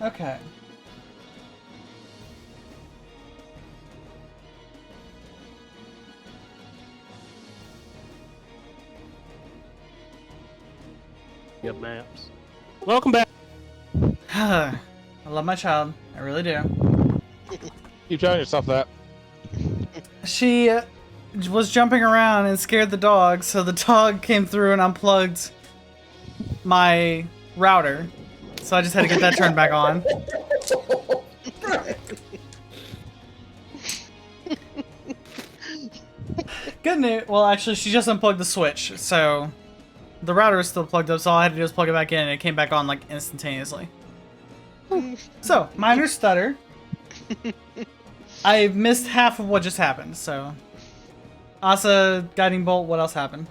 Okay. Yep, maps. Welcome back. I love my child. I really do. Keep telling yourself that. She was jumping around and scared the dog, so the dog came through and unplugged my router. So I just had to get that turned back on. Good news. Well, actually, she just unplugged the switch, so the router is still plugged up, so all I had to do was plug it back in, and it came back on, like, instantaneously. So, minor stutter. I missed half of what just happened, so... Asa, Guiding Bolt, what else happened?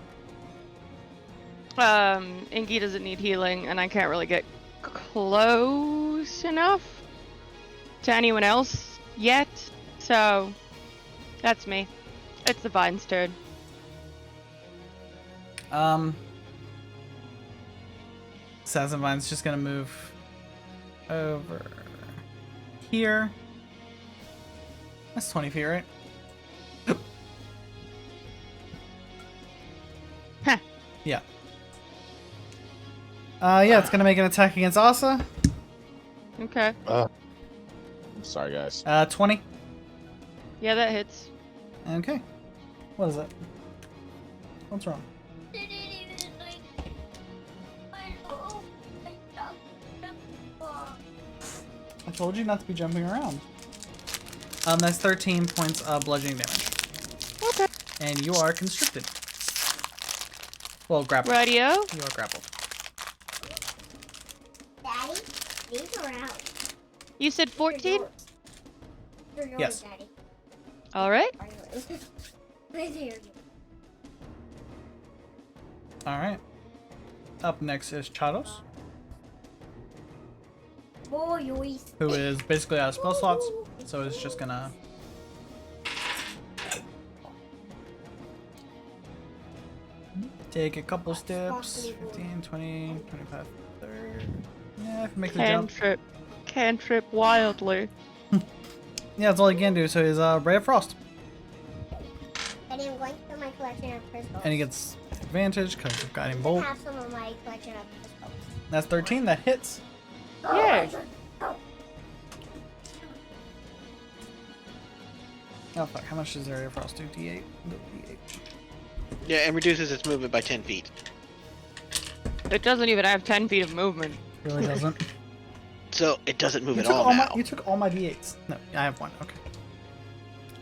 Inky doesn't need healing, and I can't really get close enough to anyone else yet, so that's me. It's the Vine's turn. Assassin Vine's just gonna move over here. That's 20 feet, right? Huh. Yeah. Yeah, it's gonna make an attack against Asa. Okay. I'm sorry, guys. 20. Yeah, that hits. Okay. What is it? What's wrong? I told you not to be jumping around. That's 13 points of bludgeoning damage. Okay. And you are constricted. Well, grappled. Radio. You are grappled. Daddy, these are out. You said 14? They're yours, Yes. Daddy. All right. Are yours. Where's yours? Alright. Up next is Xhoaras, Boys. who is basically out of spell slots, so it's just gonna... take a couple steps. 15, 20, 25, 30... Yeah, I can make the jump. Cantrip wildly. Yeah, that's all he can do, so he's Ray of Frost. Daddy, I'm going through my collection of crystals. And he gets advantage because of Guiding I Bolt. have some of my collection of crystals. That's 13, that hits. Yay. Oh fuck, how much does Ray of Frost do? D8? No, D8. Yeah, and reduces its movement by 10 feet. It doesn't even have 10 feet of movement. Really doesn't. So it doesn't move You at took all all now. you took all my D8s. No, I have one. Okay.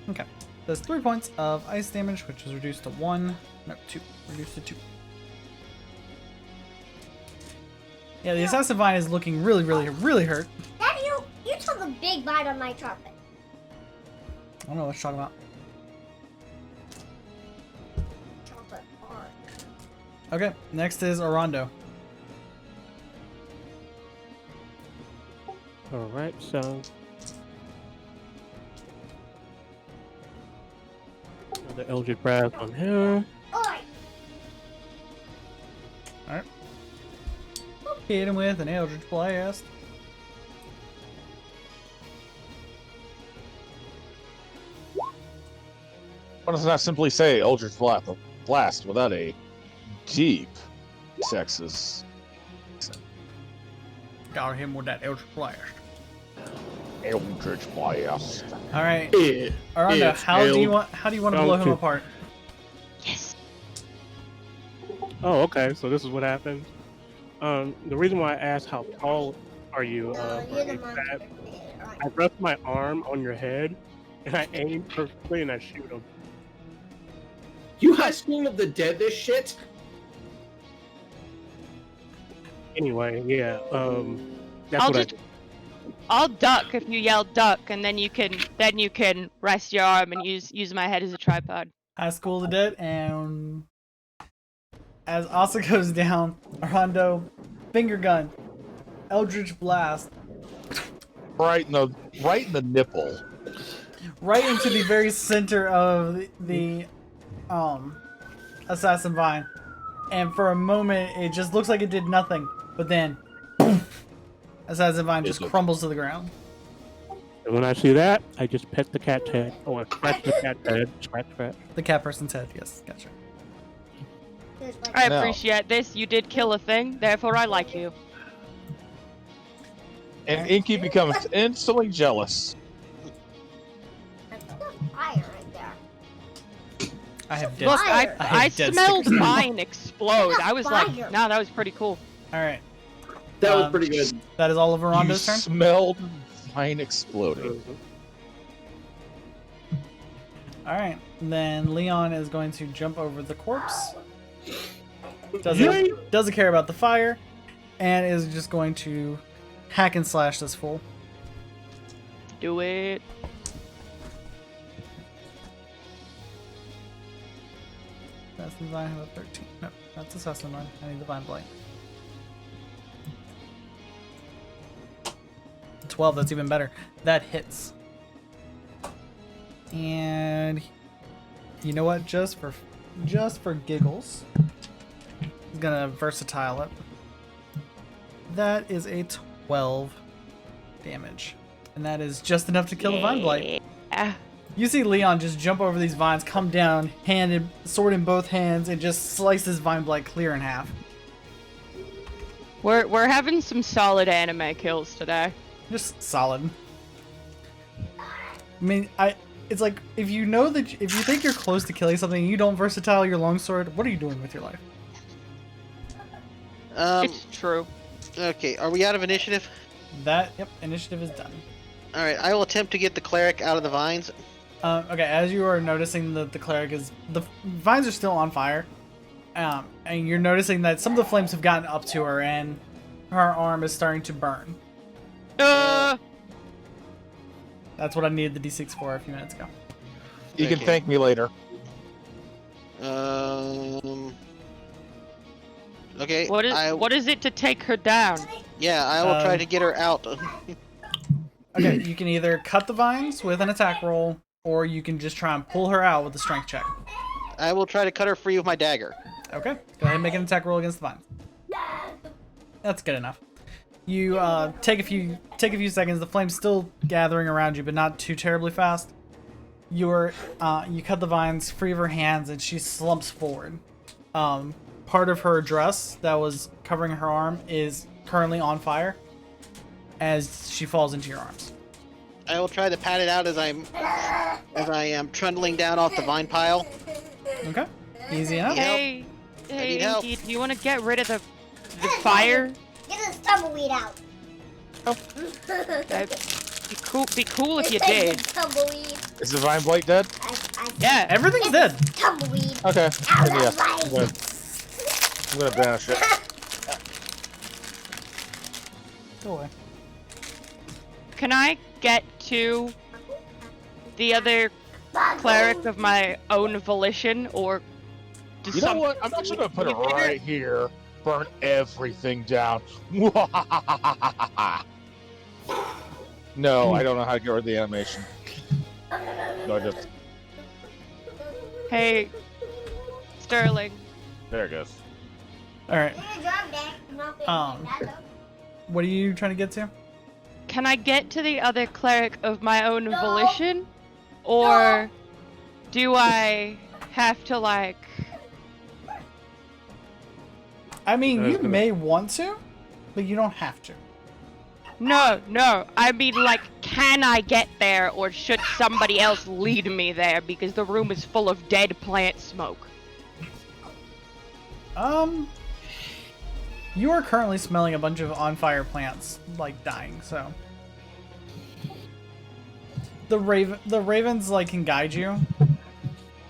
Okay. There's 3 points of ice damage, which is reduced to 1. No, 2. Reduced to 2. Yeah, the Assassin Vine is looking really, really, really hurt. Daddy, you took a big bite on my chocolate. I don't know what you're talking about. Chocolate bar. Okay, next is Orondo. Alright, so. The Eldritch Blast on her. Oi! Alright. Hit him with an Eldritch Blast. Why does not simply say Eldritch Blast without a deep Texas? Got him with that Eldritch Blast. Eldritch Blast. Alright. Yeah. Orondo, It's how do you failed. want to Round blow him 2. apart? Yes. Oh, okay. So this is what happened. The reason why I asked how tall are you, No, for you're the a monster. stab, I rest my arm on your head, and I aim perfectly, and I shoot him. You High School of the Dead this shit? Anyway, yeah. That's I'll what just I'll duck if you yell duck, and then you can rest your arm and use my head as a tripod. High School of the Dead, and as Asa goes down, Orondo, finger gun, Eldritch Blast, Right in the nipple. right into the very center of the Assassin Vine. And for a moment, it just looks like it did nothing. But then, poof, as the vine just Is it? crumbles to the ground. And when I see that, I just pet the cat's head. Or scratch the cat's head. Scratch. The cat person's head. Yes, gotcha. There's like I No. appreciate this. You did kill a thing, therefore I like you. And Inky becomes instantly jealous. that's fire right there. I have dead. Look, Fire. I I have dead smelled stickers. mine explode. I was like, Fire. no, that was pretty cool. All right. That was Um, pretty good. That is all of You Rondo's turn. smelled vine exploding. All right. Then Leon is going to jump over the corpse. Yay! Doesn't care about the fire, and is just going to hack and slash this fool. Do it. That's the vine. I have a 13. No, that's assassin vine. I need the vine blight. 12. That's even better. That hits. And you know what? Just for giggles, he's gonna versatile it. That is a 12 damage, and that is just enough to kill the vine blight. Yeah. You see Leon just jump over these vines, come down, sword in both hands, and just slice this vine blight clear in half. We're having some solid anime kills today. Just solid. I mean, it's like if you think you're close to killing something and you don't versatile your longsword, what are you doing with your life? It's true. Okay, are we out of initiative? Yep, initiative is done. Alright, I will attempt to get the cleric out of the vines. Okay, as you are noticing that the cleric the vines are still on fire, and you're noticing that some of the flames have gotten up to her and her arm is starting to burn. That's what I needed the D6 for a few minutes ago. You can Okay. thank me later. Okay, What is it to take her down? yeah, I will try to get her out. Okay, you can either cut the vines with an attack roll, or you can just try and pull her out with a strength check. I will try to cut her free with my dagger. Okay, go ahead and make an attack roll against the vines. That's good enough. You take a few seconds. The flame's still gathering around you, but not too terribly fast. You cut the vines free of her hands, and she slumps forward. Part of her dress that was covering her arm is currently on fire as she falls into your arms. I will try to pat it out as I am trundling down off the vine pile. Okay, easy enough. Yeah. Hey, need help. Inky, do you want to get rid of the fire? Get this tumbleweed out. That'd be cool if you did. Tumbleweed. Is the vine blight dead? Yeah. Everything's dead. Tumbleweed. Okay. Out Then of yes, the vine. I'm gonna banish it. Go away. Can I get to the other cleric of my own volition, or do You know what? I'm actually gonna put it right here. Burn everything down. No, I don't know how to get rid of the animation. No, I just Hey, Sterling. there it goes. All right. Um. What are you trying to get to? Can I get to the other cleric of my own volition? Or do I have to, like... I mean, you may want to, but you don't have to. No. I mean, like, can I get there, or should somebody else lead me there because the room is full of dead plant smoke? You are currently smelling a bunch of on-fire plants, like, dying, so... The ravens, like, can guide you,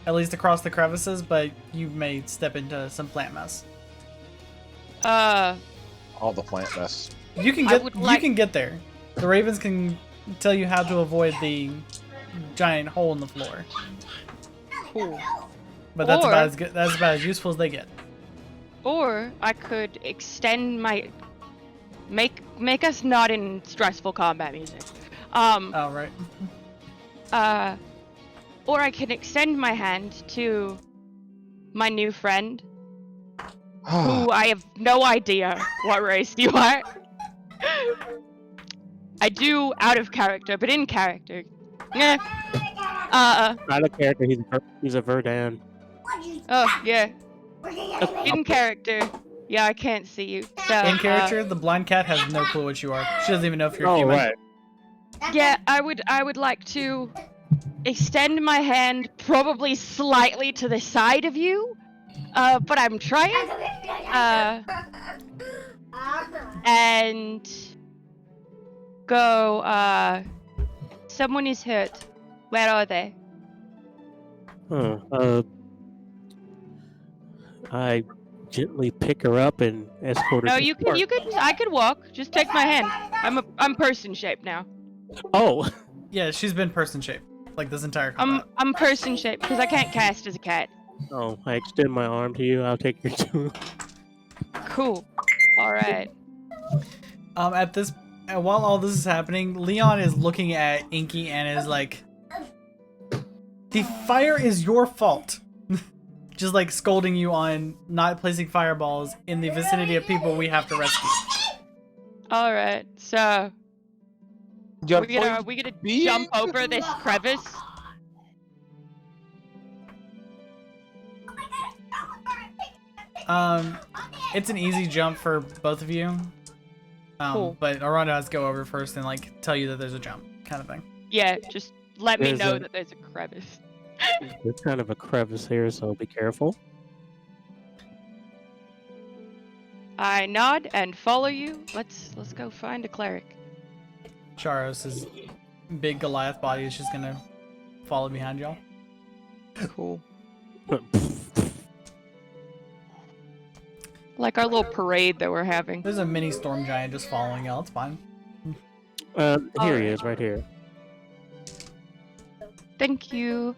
at least across the crevices, but you may step into some plant mess. All the plant mess. You can get there. The ravens can tell you how to avoid the giant hole in the floor. Cool. But that's Or- about as good. That's about as useful as they get. Or I could extend my... Make us not in stressful combat music. Oh right. Or I can extend my hand to my new friend, who I have no idea what race you are. I do out of character, but in character. Eh. Out of character, he's a Verdan. Oh, yeah. In character. Yeah, I can't see you. So, In character, the blind cat has no clue what you are. She doesn't even know if you're Oh, human. right. yeah, I would like to extend my hand probably slightly to the side of you. But I'm trying. And go, someone is hurt. Where are they? Huh. I gently pick her up and escort her. No, to you the can, park. I could walk. Just take my hand. I'm person shaped now. Oh, Yeah, she's been person shaped like this entire combat. I'm person shaped because I can't cast as a cat. oh! I extend my arm to you. I'll take your two. Cool. All right. While all this is happening, Leon is looking at Inky and is like, "The fire is your fault." Just like scolding you on not placing fireballs in the vicinity of people we have to rescue. All right. So You're are we gonna jump over this crevice? It's an easy jump for both of you. Cool. But Aranda has to go over first and like tell you that there's a jump, kind of thing. Yeah. Just let me There's know a- that there's a crevice. There's kind of a crevice here, so be careful. I nod and follow you. Let's go find a cleric. Xhoaras' big Goliath body is just gonna follow behind y'all. Cool. Like our little parade that we're having. There's a mini storm giant just following y'all. It's fine. Here he is, right here. Thank you.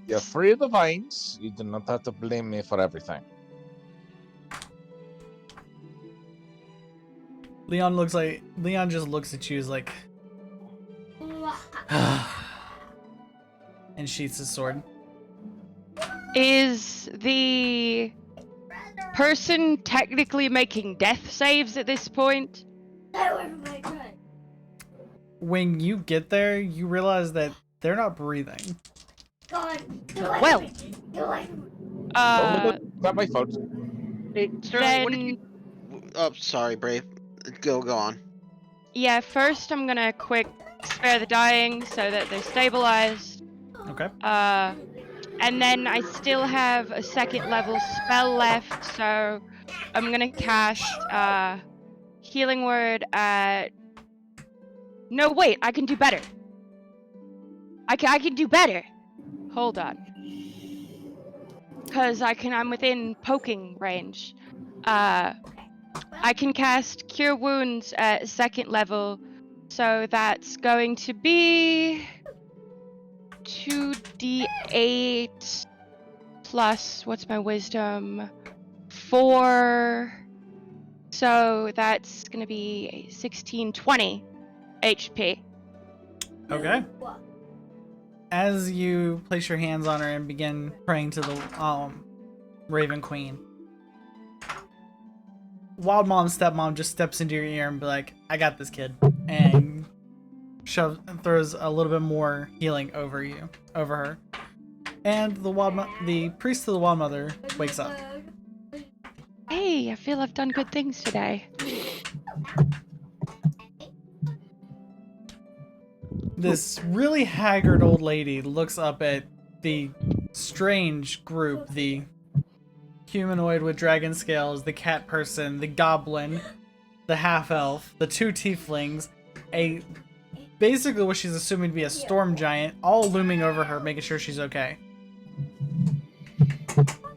You're free of the vines. You do not have to blame me for everything. Leon just looks at you as like, and sheaths his sword. Is the person technically making death saves at this point? When you get there, you realize that they're not breathing. Well, Grab my phone. Sterling, what did then you... Oh, sorry, Brave. Go on. yeah. First, I'm gonna quick spare the dying so that they're stabilized. Okay. And then I still have a second level spell left, so I'm gonna cast Healing Word at... No, wait, I can do better. I can do better. Hold on. Cause I'm within poking range. I can cast Cure Wounds at second level, so that's going to be 2d8 plus, what's my wisdom? 4. So that's gonna be 16-20 HP. Okay. As you place your hands on her and begin praying to the Raven Queen, Wild Mom's stepmom just steps into your ear and be like, "I got this, kid," and throws a little bit more healing over her. And the priest of the Wild Mother wakes up. Hey, I feel I've done good things today. This really haggard old lady looks up at the strange group, the humanoid with dragon scales, the cat person, the goblin, the half-elf, the two tieflings, basically what she's assuming to be a storm giant, all looming over her, making sure she's okay.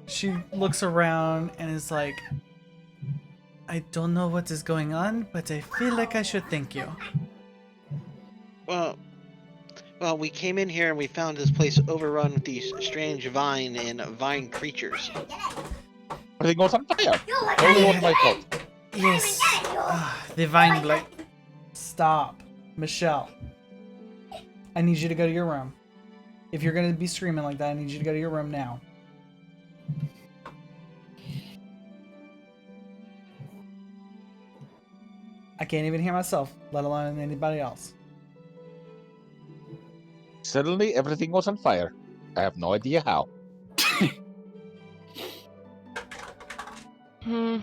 She looks around and is like, "I don't know what is going on, but I feel like I should thank you." Well, we came in here and we found this place overrun with these strange vine creatures. Everything goes on fire. Only one my fault. Yes. The vine blight. Stop. Michelle. I need you to go to your room. If you're going to be screaming like that, I need you to go to your room now. I can't even hear myself, let alone anybody else. Suddenly, everything was on fire. I have no idea how. And,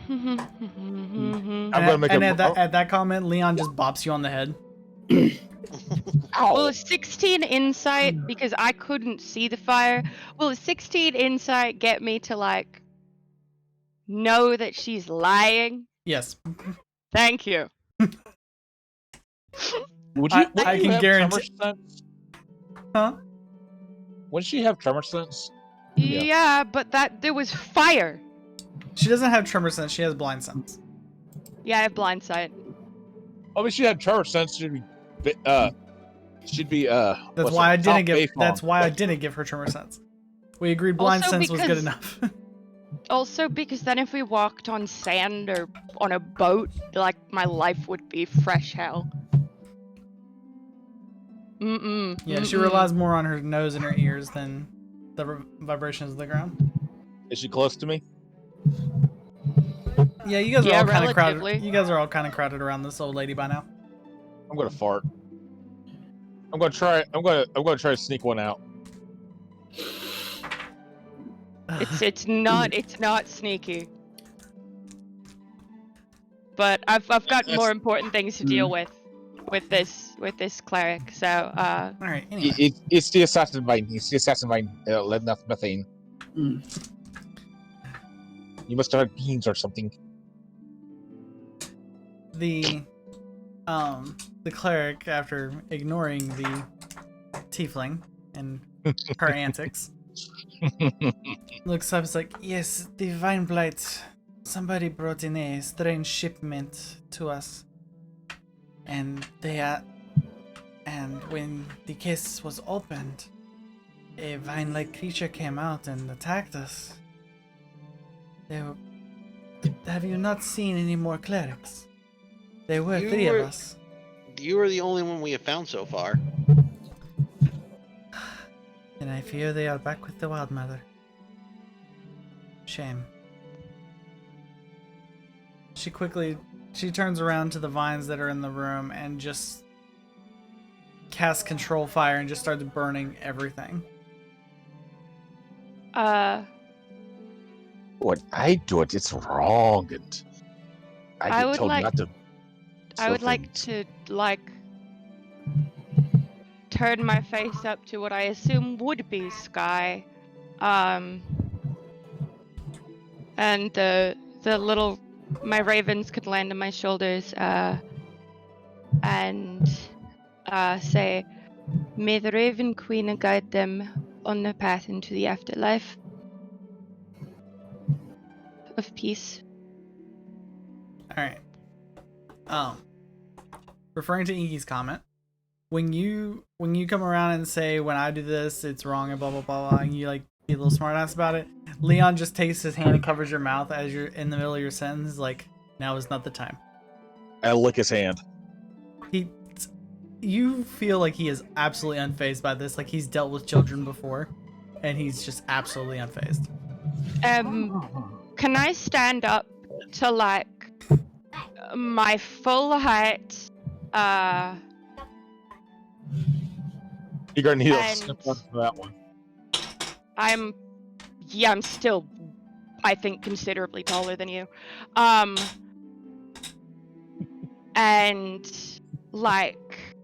I'm gonna make and a. at that comment, Leon just bops you on the head. Will a 16 insight, because I couldn't see the fire, will a 16 insight get me to, like, know that she's lying? Yes. Thank you. Would I you can have guarantee- tremor sense? Huh? Wouldn't she have tremor sense? Yeah, but there was fire. She doesn't have tremor sense, she has blind sense. Yeah, I have blind sight. I mean, she had tremor sense. She'd be. That's what's why I it? didn't Top give. Bayfong. That's why I didn't give her tremor sense. We agreed blind Also sense was good because- enough. Also, because then if we walked on sand or on a boat, like, my life would be fresh hell. Yeah, she relies more on her nose and her ears than the vibrations of the ground. Is she close to me? Yeah, you guys are Yeah, all kind of crowded. relatively. You guys are all kind of crowded around this old lady by now. I'm gonna fart. I'm gonna try. I'm gonna try to sneak one out. It's not sneaky. But I've got more important things to deal with this cleric. So All right. Anyway, It's the assassin vine. It's the assassin vine. Lead enough methane. You must have had beans or something. the cleric, after ignoring the tiefling and her antics, looks up. It's like, yes, the vine blight. Somebody brought in a strange shipment to us, and and when the case was opened, a vine-like creature came out and attacked us. Have you not seen any more clerics? There were 3 of us. You are the only one we have found so far. And I fear they are back with the Wild Mother. Shame. She turns around to the vines that are in the room and just casts control fire and just starts burning everything. When I do it, it's wrong, and I I get would told like- not to. I would like to, like, turn my face up to what I assume would be sky. And my ravens could land on my shoulders, and say, "May the Raven Queen guide them on the path into the afterlife of peace." Alright. Referring to Inky's comment, when you come around and say, when I do this, it's wrong and blah blah blah blah, and you like be a little smart ass about it, Leon just takes his hand and covers your mouth as you're in the middle of your sentence, like, now is not the time. I lick his hand. You feel like he is absolutely unfazed by this, like he's dealt with children before, and he's just absolutely unfazed. Can I stand up to, like, my full height? You're gonna need a And- step up for that one. I'm still, I think, considerably taller than you. And, like,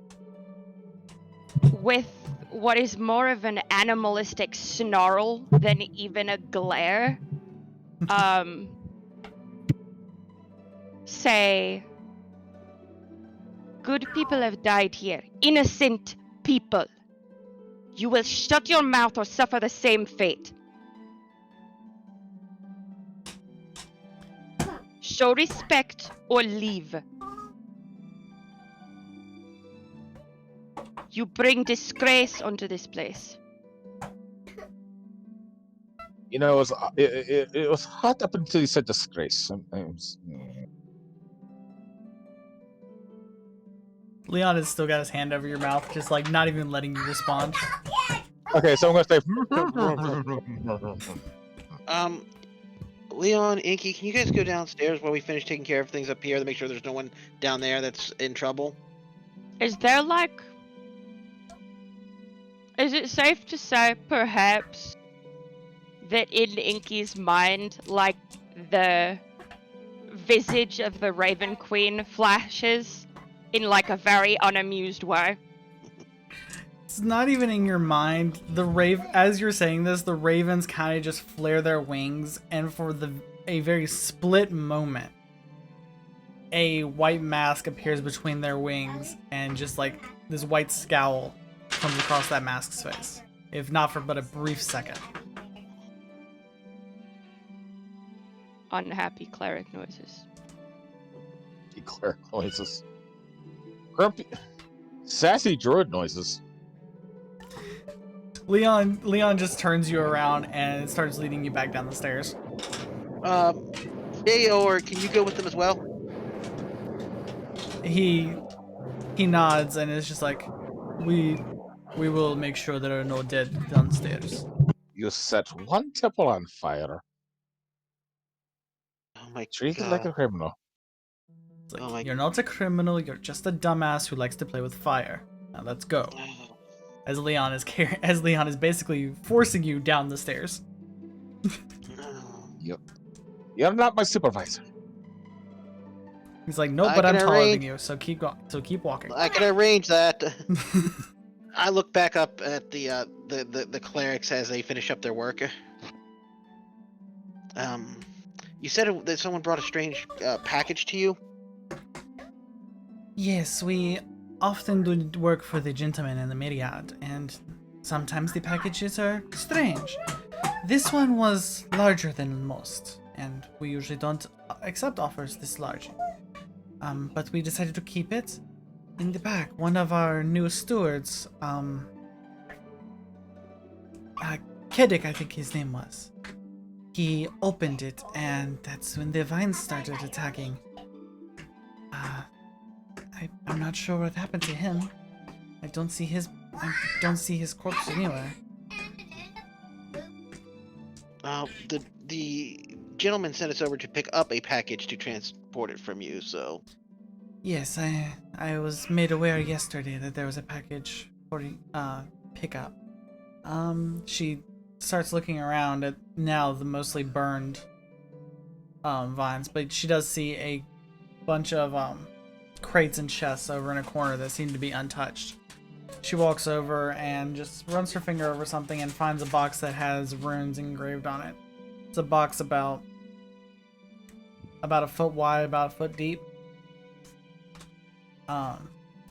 with what is more of an animalistic snarl than even a glare, say, "Good people have died here. Innocent people. You will shut your mouth or suffer the same fate. Show respect or leave. You bring disgrace onto this place." You know, it was hot up until you said disgrace. Sometimes. Leon has still got his hand over your mouth, just like not even letting you respond. Okay, so I'm gonna say. Leon, Inky, can you guys go downstairs while we finish taking care of things up here to make sure there's no one down there that's in trouble? Is there like... Is it safe to say, perhaps, that in Inky's mind, like, the visage of the Raven Queen flashes in, like, a very unamused way? It's not even in your mind. As you're saying this, the ravens kind of just flare their wings, and for a very split moment, a white mask appears between their wings, and just like this white scowl comes across that mask's face, if not for but a brief second. Unhappy cleric noises. Cleric noises. Grumpy, sassy druid noises. Leon just turns you around and starts leading you back down the stairs. Dayor, can you go with them as well? He nods and is just like, we will make sure there are no dead downstairs. You set one temple on fire. Oh my Treated god. like a criminal. It's like, Oh my- you're not a criminal, you're just a dumbass who likes to play with fire. Now let's go. As Leon is basically forcing you down the stairs. Yep. You're not my supervisor. He's like, nope, I but I'm can taller than arrange- you, so keep walking. I can arrange that. I look back up at the clerics as they finish up their work. You said that someone brought a strange package to you? Yes, we often do work for the gentlemen in the Myriad, and sometimes the packages are strange. This one was larger than most, and we usually don't accept offers this large. But we decided to keep it in the back. One of our new stewards, Kedek, I think his name was. He opened it, and that's when the vines started attacking. I'm not sure what happened to him. I don't see his corpse anywhere. The gentleman sent us over to pick up a package to transport it from you, so... Yes, I was made aware yesterday that there was a package for pickup. She starts looking around at now the mostly burned vines, but she does see a bunch of crates and chests over in a corner that seem to be untouched. She walks over and just runs her finger over something and finds a box that has runes engraved on it. It's a box about a foot wide, about a foot deep.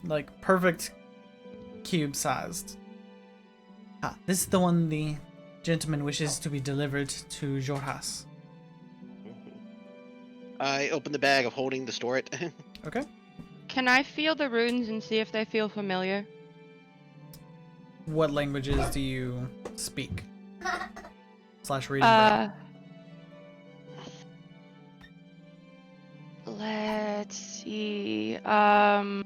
Like perfect cube sized. This is the one the gentleman wishes to be delivered to Xhoaras. I open the bag of holding to store it. Okay. Can I feel the runes and see if they feel familiar? What languages do you speak? / read and write? Let's see. I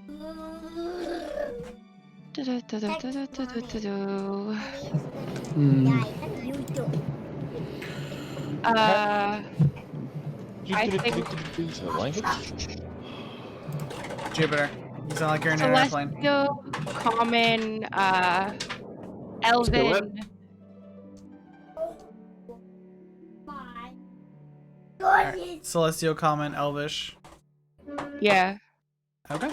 think Language? Jupiter. You sound like you're in an airplane. Celestial, Common, Elven. Alright. Celestial, Common, Elvish. Yeah. Okay.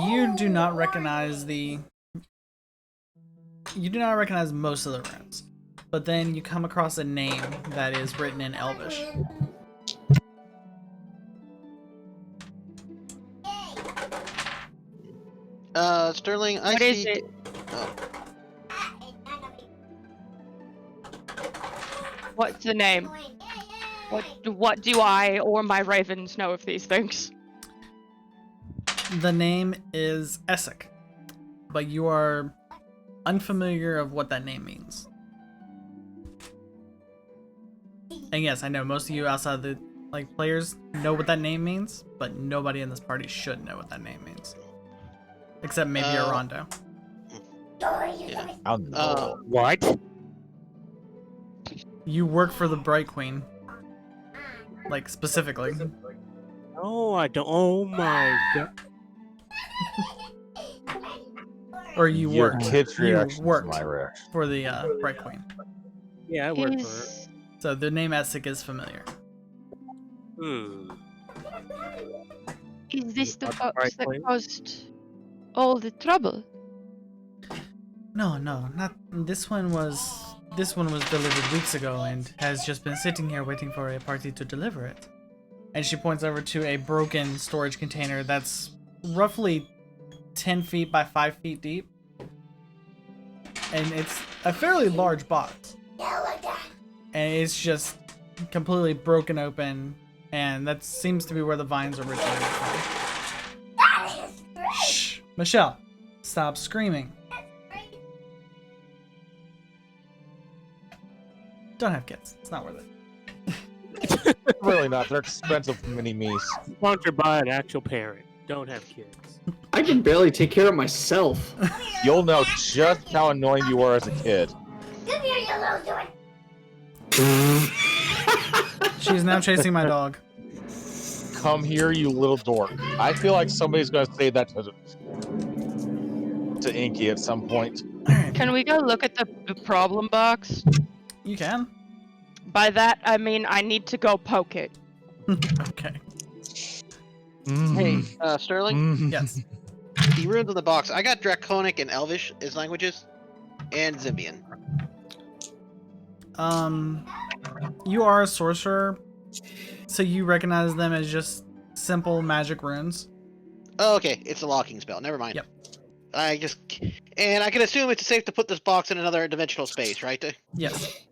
You do not recognize most of the runes, but then you come across a name that is written in Elvish. Sterling, I What see... is it? Oh. What's the name? What do I or my ravens know of these things? The name is Essek, but you are unfamiliar of what that name means. And yes, I know most of you outside the players know what that name means, but nobody in this party should know what that name means. Except maybe Rondo. Yeah. What? You work for the Bright Queen. like specifically. Oh, I don't. Oh my god. Or you Your worked. kid's You reaction to worked my reaction. for the Bright Queen. Yeah, I worked for her. He's... So the name Essek is familiar. Is this the Not the fox Bright that Queen? caused all the trouble? No, not this one was delivered weeks ago and has just been sitting here waiting for a party to deliver it. And she points over to a broken storage container that's roughly 10 feet by 5 feet deep. And it's a fairly large box. And it's just completely broken open, and that seems to be where the vines originated from. Shh! Michelle, stop screaming. Don't have kids. It's not worth it. Really not. They're expensive mini-me's. Sponsored by an actual parent. Don't have kids. I can barely take care of myself. You'll know just how annoying you were as a kid. Come here, you little dork. She's now chasing my dog. Come here, you little dork. I feel like somebody's gonna say that to Inky at some point. Alright, Can we go look at the problem box? you can. By that, I mean I need to go poke it. Okay. Hey, Sterling, Yes. the runes of the box. I got Draconic and Elvish as languages, and Zymbian. You are a sorcerer, so you recognize them as just simple magic runes. Oh, okay, it's a locking spell. Never mind. Yep. I can assume it's safe to put this box in another dimensional space, right? Yes.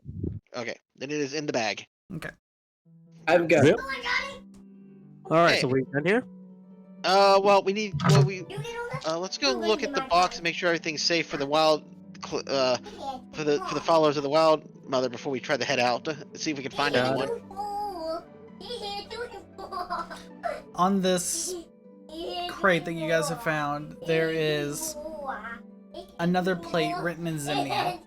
Okay, then it is in the bag. Okay. I've got Yep. Oh my god. Alright, Hey. so we done here? Well, we need. Well, we. You did all that? Let's go look at the box and make sure everything's safe for the wild. For the followers of the wild mother before we try to head out. See if we can find Yeah. anyone. On this crate that you guys have found, there is another plate written in Zimnia.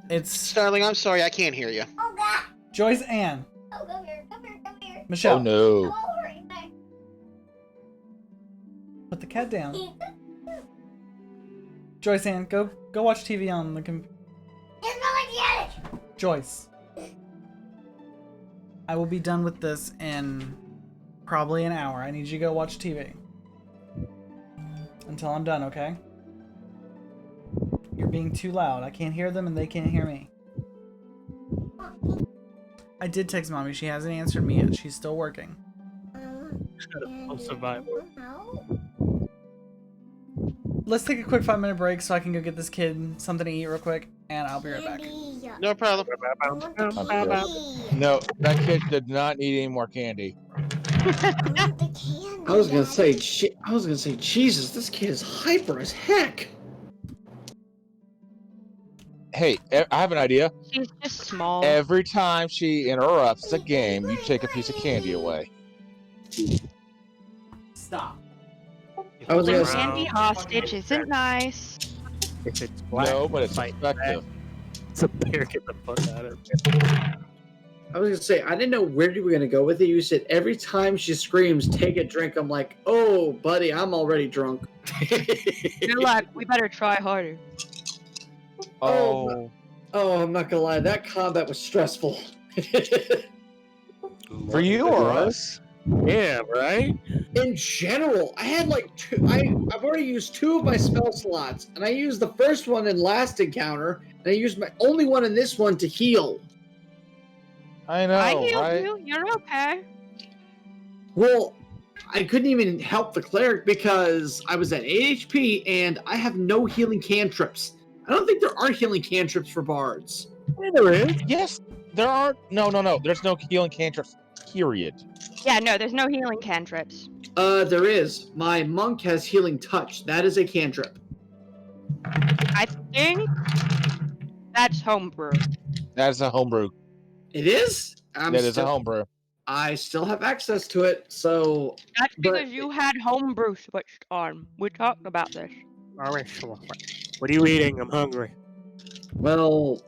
It's Starling, I'm sorry, I can't hear you. Oh god. Joyce Ann. Oh, come here, come here, come here. Michelle, Oh no. Come over here. put the cat down. Joyce Ann, go watch TV on the computer. It's not like the attic. Joyce. I will be done with this in probably an hour. I need you to go watch TV. Until I'm done, okay? You're being too loud. I can't hear them and they can't hear me. I did text Mommy. She hasn't answered me yet. She's still working. I'll survive. Let's take a quick 5-minute break so I can go get this kid something to eat real quick, and I'll be right back. No problem. No, that kid did not need any more candy. I was gonna say, Jesus, this kid is hyper as heck. Hey, I have an idea. She's just small. Every time she interrupts the game, you take a piece of candy away. Stop. I was Holding gonna say, candy hostage isn't nice. If it's black, No, but it's fight effective. back. It's a bear, get the fuck out of I was gonna say, I didn't know where you were gonna go with it. You said every time she screams, take a drink. I'm like, oh, buddy, I'm already drunk. You're like, we better try harder. Oh, Oh, I'm not gonna lie, that combat was stressful. for you or us? Yeah, right? In general, I had like two. I've already used 2 of my spell slots, and I used the first one in last encounter, and I used my only one in this one to heal. I know, I healed right? you. You're okay. Well, I couldn't even help the cleric because I was at 8 HP, and I have no healing cantrips. I don't think there are healing cantrips for bards. Yeah, there is. Yes, there are. No. There's no healing cantrips. Period. Yeah, no, there's no healing cantrips. There is. My monk has healing touch. That is a cantrip. I think that's homebrew. That is a homebrew. It is? That is a homebrew. I still have access to it, so That's But- because you had homebrew switched on. We talked about this. Alright, what are you eating? I'm hungry. well,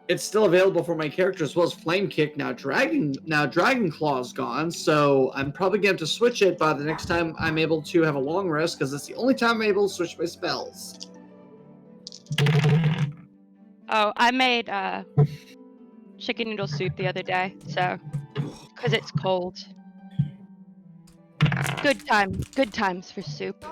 it's still available for my character as well as Flame Kick. Now Dragon Claw's gone, so I'm probably gonna have to switch it by the next time I'm able to have a long rest, because it's the only time I'm able to switch my spells. Oh, I made chicken noodle soup the other day, so because it's cold. Good times for soup.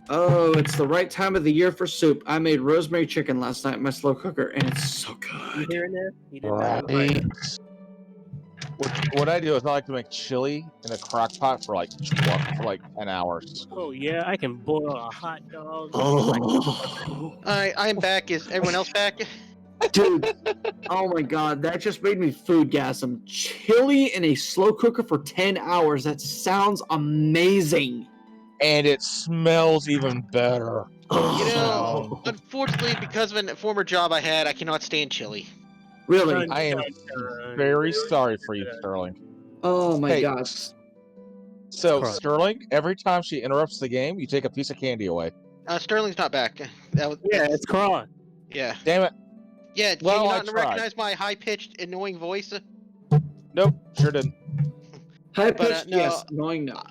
Oh, it's the right time of the year for soup. I made rosemary chicken last night in my slow cooker, and it's so You good. hearing that? He did Right. that. What I do is I like to make chili in a crock pot for like 10 hours. Oh yeah, I can boil a hot dog. Oh, I'm back. Is everyone else back? dude. Oh my god, that just made me food gasm. Chili in a slow cooker for 10 hours. That sounds amazing. And it smells even better. You know, unfortunately, because of a former job I had, I cannot stand chili. Really? I am very sorry for you, Sterling. Oh my Hey, god. So, Crud. Sterling, every time she interrupts the game, you take a piece of candy away. Sterling's not back. That was Yeah, it's Kron. yeah. Damn it. Yeah, can Well, you I not tried. recognize my high-pitched, annoying voice? Nope, sure didn't. High But, pitched, no. yes. Annoying, no.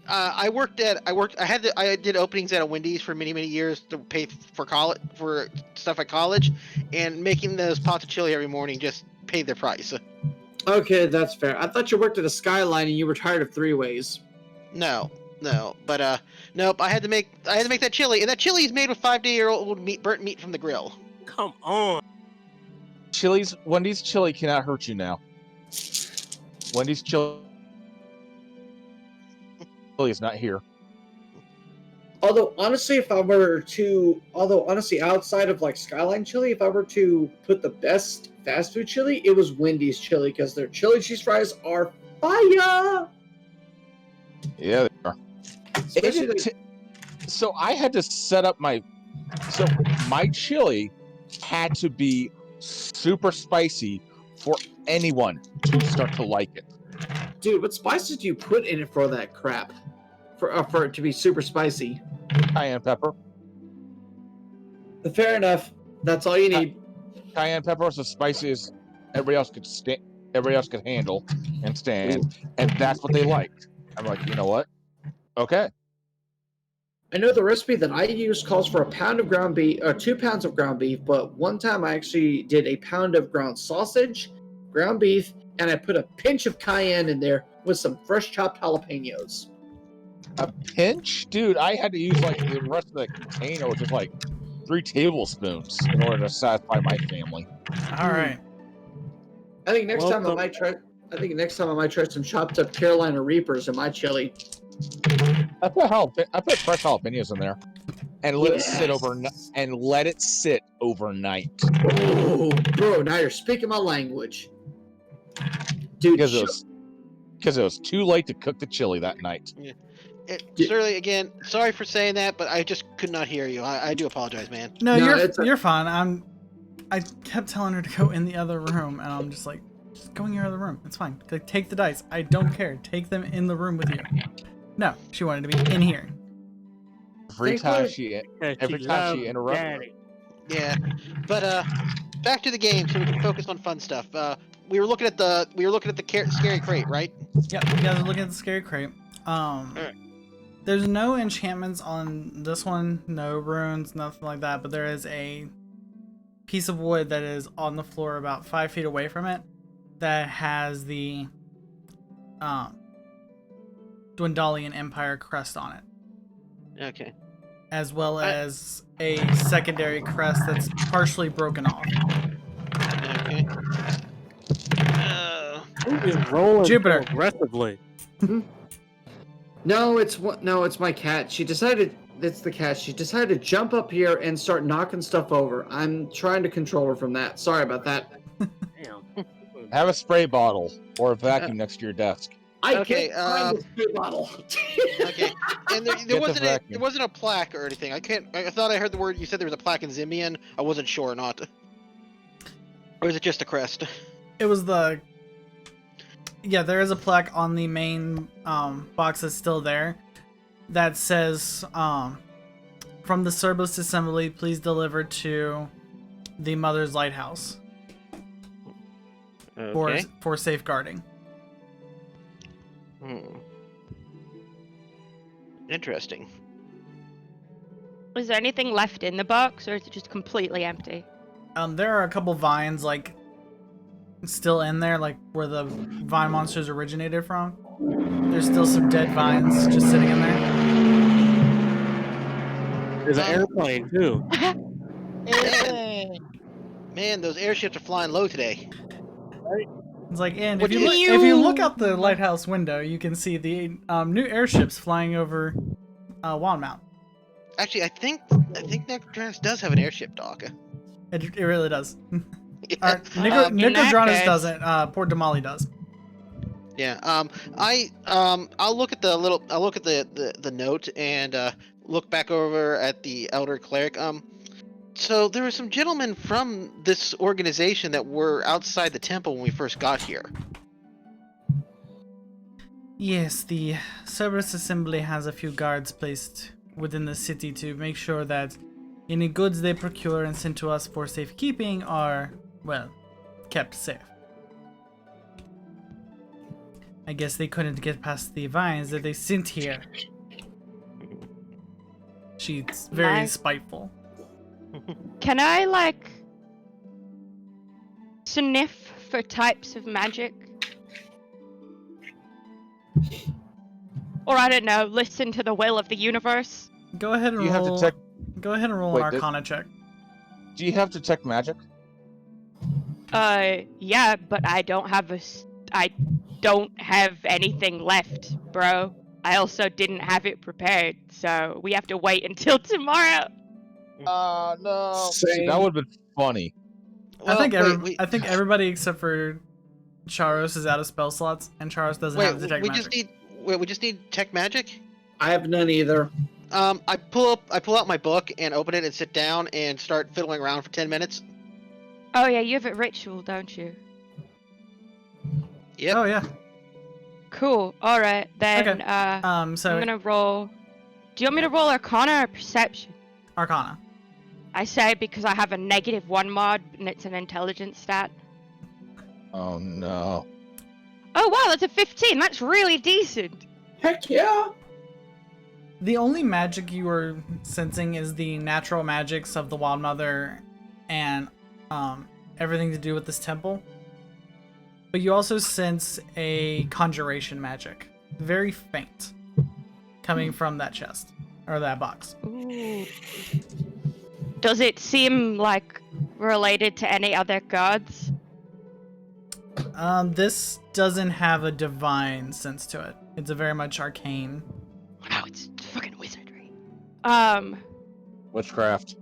I did openings at a Wendy's for many years to pay for college, for stuff at college, and making those pots of chili every morning just paid their price. Okay, that's fair. I thought you worked at a Skyline and you were tired of three ways. No, but nope. I had to make that chili, and that chili is made with 5-day-old burnt meat from the grill. Come on. Wendy's chili cannot hurt you now. Wendy's chili is not here. Although honestly, outside of like Skyline chili, if I were to put the best fast food chili, it was Wendy's chili, because their chili cheese fries are fire. Yeah, they are. Especially So I had to set up my chili had to be super spicy for anyone to start to like it. dude, what spices do you put in it for that crap? For it to be super spicy. Cayenne pepper. Fair enough. That's all you need. Cayenne pepper is as spicy as everybody else could handle and stand, and that's what they liked. I'm like, you know what? Okay. I know the recipe that I use calls for 1 pound of ground beef, or 2 pounds of ground beef, but one time I actually did 1 pound of ground sausage, ground beef, and I put a pinch of cayenne in there with some fresh chopped jalapenos. A pinch? Dude, I had to use like the rest of the container, which is like 3 tablespoons in order to satisfy my family. All right. I think next time I Welcome. might try some chopped up Carolina Reapers in my chili. I put fresh jalapenos in there and let it sit overnight. Oh, bro, now you're speaking my language. Dude, Because it was too late to cook the chili that night. Sterling, again, sorry for saying that, but I just could not hear you. I do apologize, man. No, No, you're fine. I kept telling her to go in the other room, and I'm just like, just go in your other room. It's fine. Take the dice. I don't care. Take them in the room with you. No, she wanted to be in here. Every time she interrupts. Daddy. Yeah, but back to the game so we can focus on fun stuff. We were looking at the scary crate, right? Yep, you guys are looking at the scary crate. Alright. There's no enchantments on this one, no runes, nothing like that, but there is a piece of wood that is on the floor about 5 feet away from it that has the Dwendalian Empire crest on it. Okay. As well as a secondary crest that's partially broken off. Okay. Who is rolling Jupiter. so aggressively? No, it's my cat. It's the cat. She decided to jump up here and start knocking stuff over. I'm trying to control her from that. Sorry about that. Damn. Have a spray bottle or a vacuum next to your desk. I Okay, can't find the spray bottle. Okay. And there the vacuum. wasn't a plaque or anything. I thought I heard the word. You said there was a plaque in Zimian. I wasn't sure or not. Or is it just a crest? It was the... Yeah, there is a plaque on the main box that's still there that says, from the Cerberus Assembly, please deliver to the mother's lighthouse Okay. for safeguarding. Interesting. Is there anything left in the box, or is it just completely empty? There are a couple vines like still in there, like where the vine monsters originated from. There's still some dead vines just sitting in there. There's an airplane too. Man, those airships are flying low today. It's like, and What if do you look out the lighthouse window, you can see the new airships flying over Wildemount. Actually, I think Necrodranus does have an airship dock. It really does. Yeah. In that Nicodranus case- doesn't. Port Damali does. Yeah. I'll look at the note and look back over at the elder cleric. So there were some gentlemen from this organization that were outside the temple when we first got here. Yes, the Cerberus Assembly has a few guards placed within the city to make sure that any goods they procure and send to us for safekeeping are, well, kept safe. I guess they couldn't get past the vines that they sent here. She's very Nice. spiteful. Can I, like, sniff for types of magic? Or I don't know, listen to the will of the universe? Go ahead and You have to roll. check. Go ahead and roll Wait, an did- Arcana check. Do you have detect magic? Yeah, but I don't have I don't have anything left, bro. I also didn't have it prepared, so we have to wait until tomorrow. No. See, Same. that would have been funny. I think wait, I think everybody except for Xhoaras is out of spell slots, and Xhoaras doesn't have detect we magic. just need tech magic. I have none either. I pull out my book and open it and sit down and start fiddling around for 10 minutes. Oh yeah, you have a ritual, don't you? Yep. Oh yeah. Cool. All right, then. Okay. So I'm gonna roll. Do you want me to roll Arcana or Perception? Arcana. I say because I have a -1 mod and it's an intelligence stat. Oh no. Oh wow, that's a 15. That's really decent. Heck yeah! The only magic you are sensing is the natural magics of the Wild Mother and everything to do with this temple. But you also sense a conjuration magic, very faint, coming from that chest or that box. Ooh. Does it seem like related to any other gods? This doesn't have a divine sense to it. It's a very much arcane. Wow, it's fucking wizardry. Witchcraft.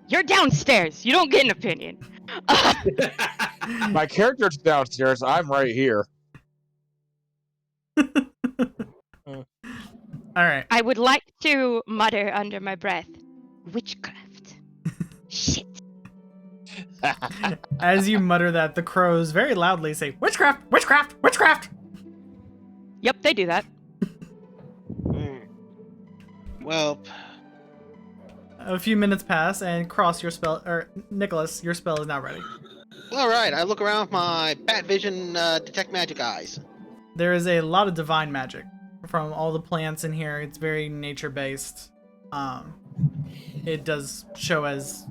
You're downstairs. You don't get an opinion. My character's downstairs. I'm right here. All right. I would like to mutter under my breath, witchcraft. Shit. As you mutter that, the crows very loudly say, "Witchcraft! Witchcraft! Witchcraft!" Yep, they do that. Well, A few minutes pass, and Cross, your spell, or Nicholas, your spell is now ready. all right. I look around with my bat vision detect magic eyes. There is a lot of divine magic from all the plants in here. It's very nature-based. It does show as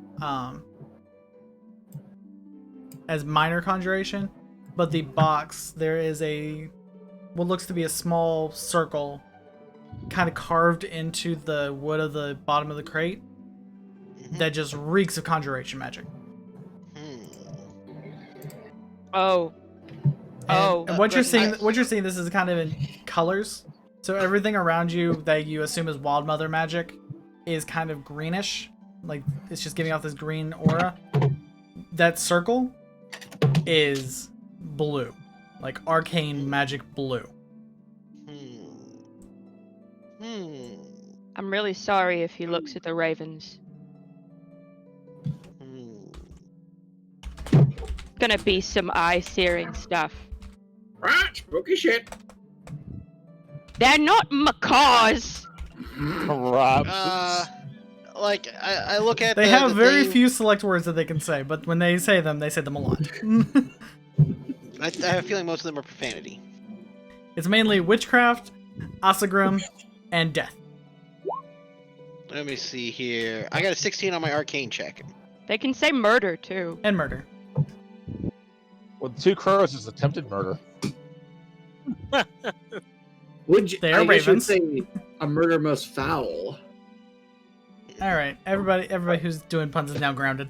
minor conjuration, but the box, there is what looks to be a small circle kind of carved into the wood of the bottom of the crate that just reeks of conjuration magic. Oh. And what you're seeing, I- this is kind of in colors. So everything around you that you assume is Wild Mother magic is kind of greenish, like it's just giving off this green aura. That circle is blue, like arcane magic blue. I'm really sorry if he looks at the ravens. Gonna be some eye-searing stuff. Right, spooky shit. They're not macaws! Rob. like I look at. They the, have the very thing, few select words that they can say, but when they say them a lot. I have a feeling most of them are profanity. It's mainly witchcraft, Asagrim, and death. Let me see here. I got a 16 on my arcane check. They can say murder too. And murder. Well, 2 crows is attempted murder. Would you? They are I guess you would ravens. say a murder most foul. All right, everybody who's doing puns is now grounded.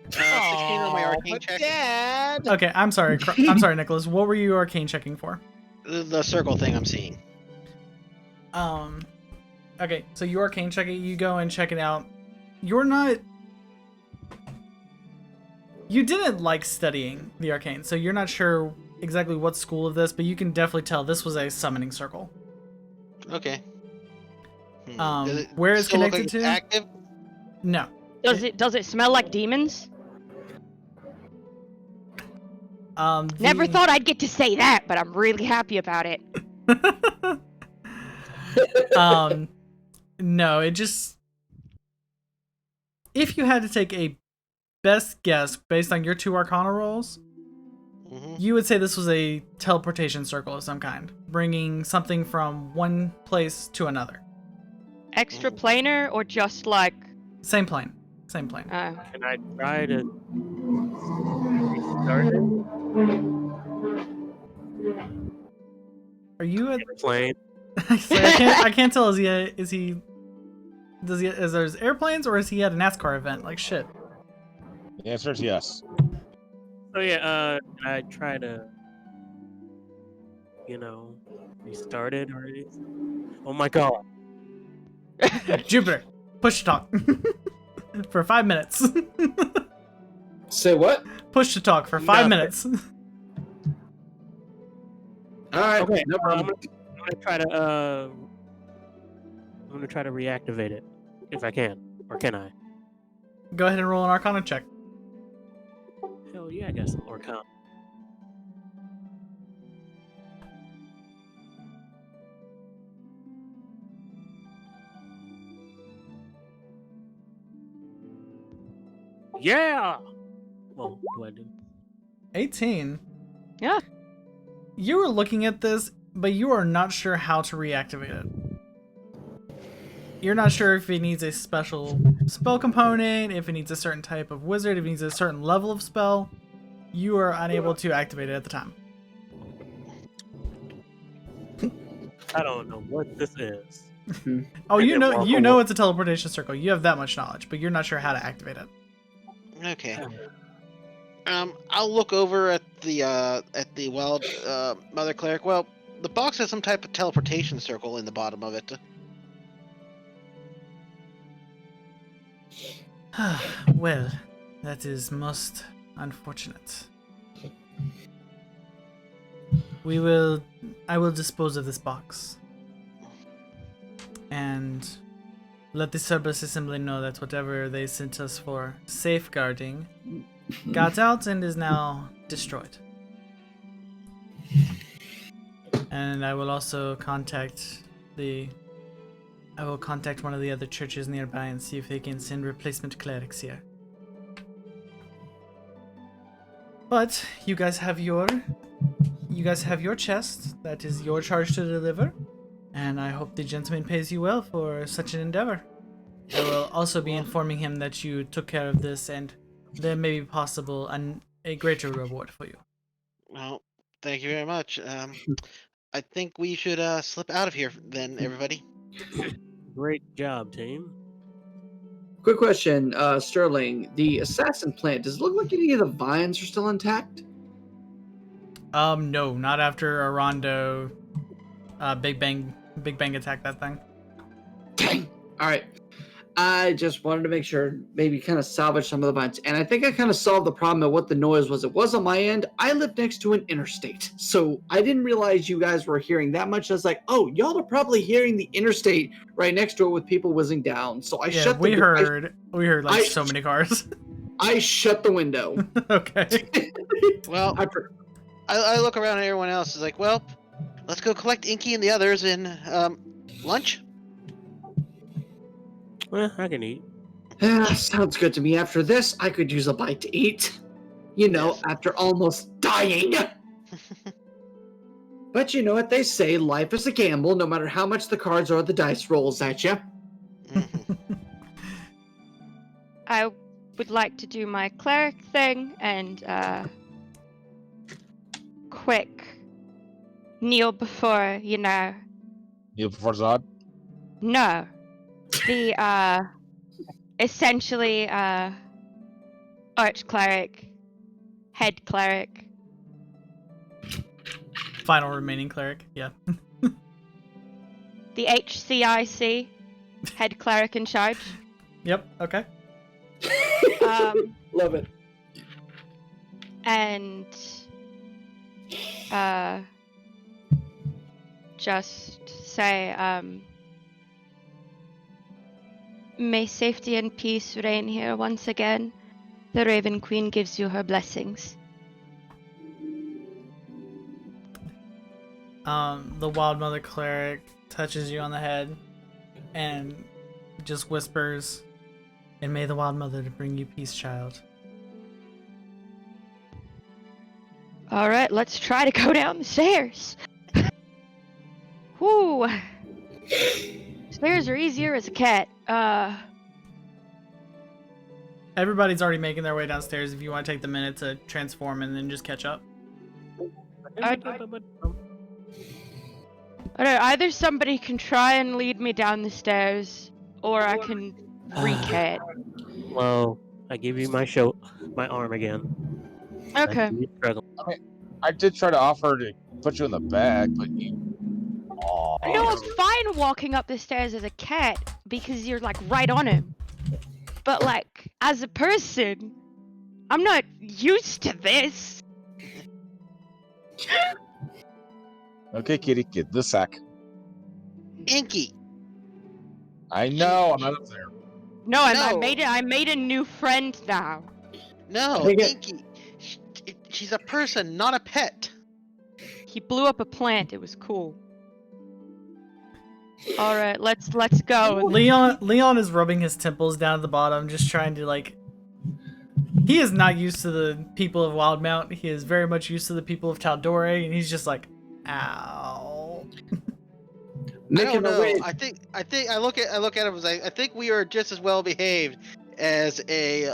16 on my arcane check. Dad. Okay, I'm sorry. I'm sorry, Nicholas. What were you arcane checking for? The circle thing I'm seeing. Okay, so you arcane check it. You go and check it out. You're not. You didn't like studying the arcane, so you're not sure exactly what school of this, but you can definitely tell this was a summoning circle. Okay. Where it's still look connected like to? it's active? No. Does it smell like demons? Never the- thought I'd get to say that, but I'm really happy about it. No, it just. If you had to take a best guess based on your 2 Arcana rolls, you would say this was a teleportation circle of some kind, bringing something from one place to another. Extra planar or just like? Same plane. Same plane. Can I try to restart it? Are you a Plane. I can't tell. Is there's airplanes or is he at a NASCAR event? Like shit. The answer is yes. So yeah, can I try to, restart it or anything? Oh my god. Jupiter, push to talk for 5 minutes. Say what? Push to talk for 5 minutes. All right, Okay, no problem. I'm gonna try to reactivate it if I can, or can I? Go ahead and roll an Arcana check. Hell yeah, I got some Arcana. Yeah. Well, what do I do? 18. Yeah. You were looking at this, but you are not sure how to reactivate it. You're not sure if it needs a special spell component, if it needs a certain type of wizard, if it needs a certain level of spell. You are unable to activate it at the time. I don't know what this is. Oh, And you then know, walk you know away. it's a teleportation circle. You have that much knowledge, but you're not sure how to activate it. Okay. I'll look over at the wild mother cleric. Well, the box has some type of teleportation circle in the bottom of it. Well, that is most unfortunate. I will dispose of this box. And let the Cerberus Assembly know that whatever they sent us for safeguarding got out and is now destroyed. And I will also contact one of the other churches nearby and see if they can send replacement clerics here. But you guys have your chest. That is your charge to deliver. And I hope the gentleman pays you well for such an endeavor. I will also be informing him that you took care of this and there may be possible a greater reward for you. Well, thank you very much. I think we should slip out of here then, everybody. Great job, team. Quick question, Sterling. The assassin plant, does it look like any of the vines are still intact? No, not after Arondo Big Bang attacked that thing. Dang. All right. I just wanted to make sure, maybe kind of salvage some of the vines. And I think I kind of solved the problem of what the noise was. It was on my end. I live next to an interstate. So I didn't realize you guys were hearing that much. I was like, oh, y'all are probably hearing the interstate right next to it with people whizzing down. So I shut the door. We heard like so many cars. I shut the window. Okay. Well, I look around and everyone else is like, well, let's go collect Inky and the others and lunch. I can eat. Sounds good to me. After this, I could use a bite to eat. You know, Yes. after almost dying. But you know what they say, life is a gamble, no matter how much the cards or the dice rolls at you. Mhm. I would like to do my cleric thing and quick kneel before, Neil before Zod. no, the essentially arch cleric, head cleric. Final remaining cleric. Yeah. The HCIC, head cleric in charge. Yep. Okay. Love it. And just say, may safety and peace reign here once again. The Raven Queen gives you her blessings. The Wild Mother cleric touches you on the head and just whispers, "And may the Wild Mother bring you peace, child." All right, let's try to go down the stairs. Whoo! Stairs are easier as a cat. Everybody's already making their way downstairs. If you want to take the minute to transform and then just catch up. I don't know, either somebody can try and lead me down the stairs, or I can recap. Well, I give you my arm again. Okay. I see you struggle. I did try to offer to put you in the bag, but you. I know I'm fine walking up the stairs as a cat because you're like right on him. But like as a person, I'm not used to this. Okay, kitty, get the sack. Inky. I know, I'm not up there. No, I No. made a new friend now. No, Take it. Inky. She's a person, not a pet. He blew up a plant. It was cool. All right, let's go. Leon is rubbing his temples down at the bottom, just trying to like. He is not used to the people of Wildemount. He is very much used to the people of Taldore, and he's just like, "Ow." I Making don't a know. way. I think I look at him as I think we are just as well behaved as a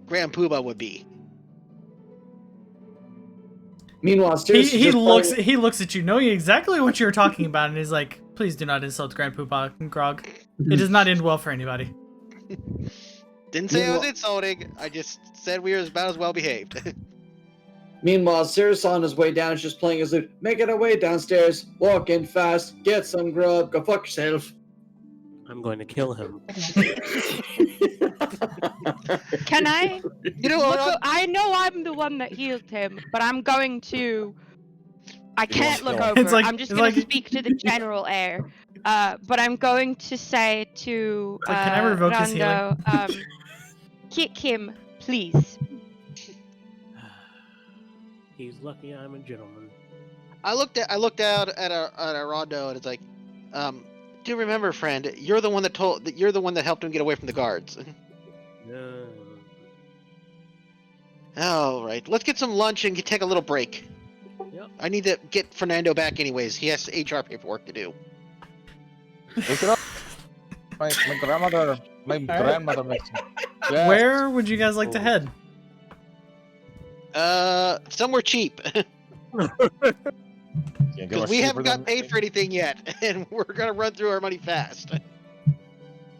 Grand Poobah would be. Meanwhile, Sirius He is just he looks at you, knowing exactly what you're talking about, and is like, "Please do not insult Grand Poobah and Grog. It does not end well for anybody." Didn't say I was Meanwhile- insulting. I just said we were about as well behaved. Meanwhile, Sirius on his way down is just playing his lute, making our way downstairs, walking fast, get some grub, go fuck yourself. I'm going to kill him. Can I? You know what? I know I'm the one that healed him, but I'm going to. I can't look kill him. over. It's like- I'm just it's going to like- speak to the general air. But I'm going to say to It's like, can I revoke his healing? Rando, kick him, please. He's lucky I'm a gentleman. I looked out at a Rondo and it's like, do remember, friend, you're the one that helped him get away from the guards. No. All right, let's get some lunch and take a little break. Yep. I need to get Fernando back anyways. He has HR paperwork to do. Look it up. My grandmother makes me. Yes. Where would you guys like to head? Somewhere cheap. Can't get Because much we cheaper haven't got than- paid for anything yet, and we're gonna run through our money fast.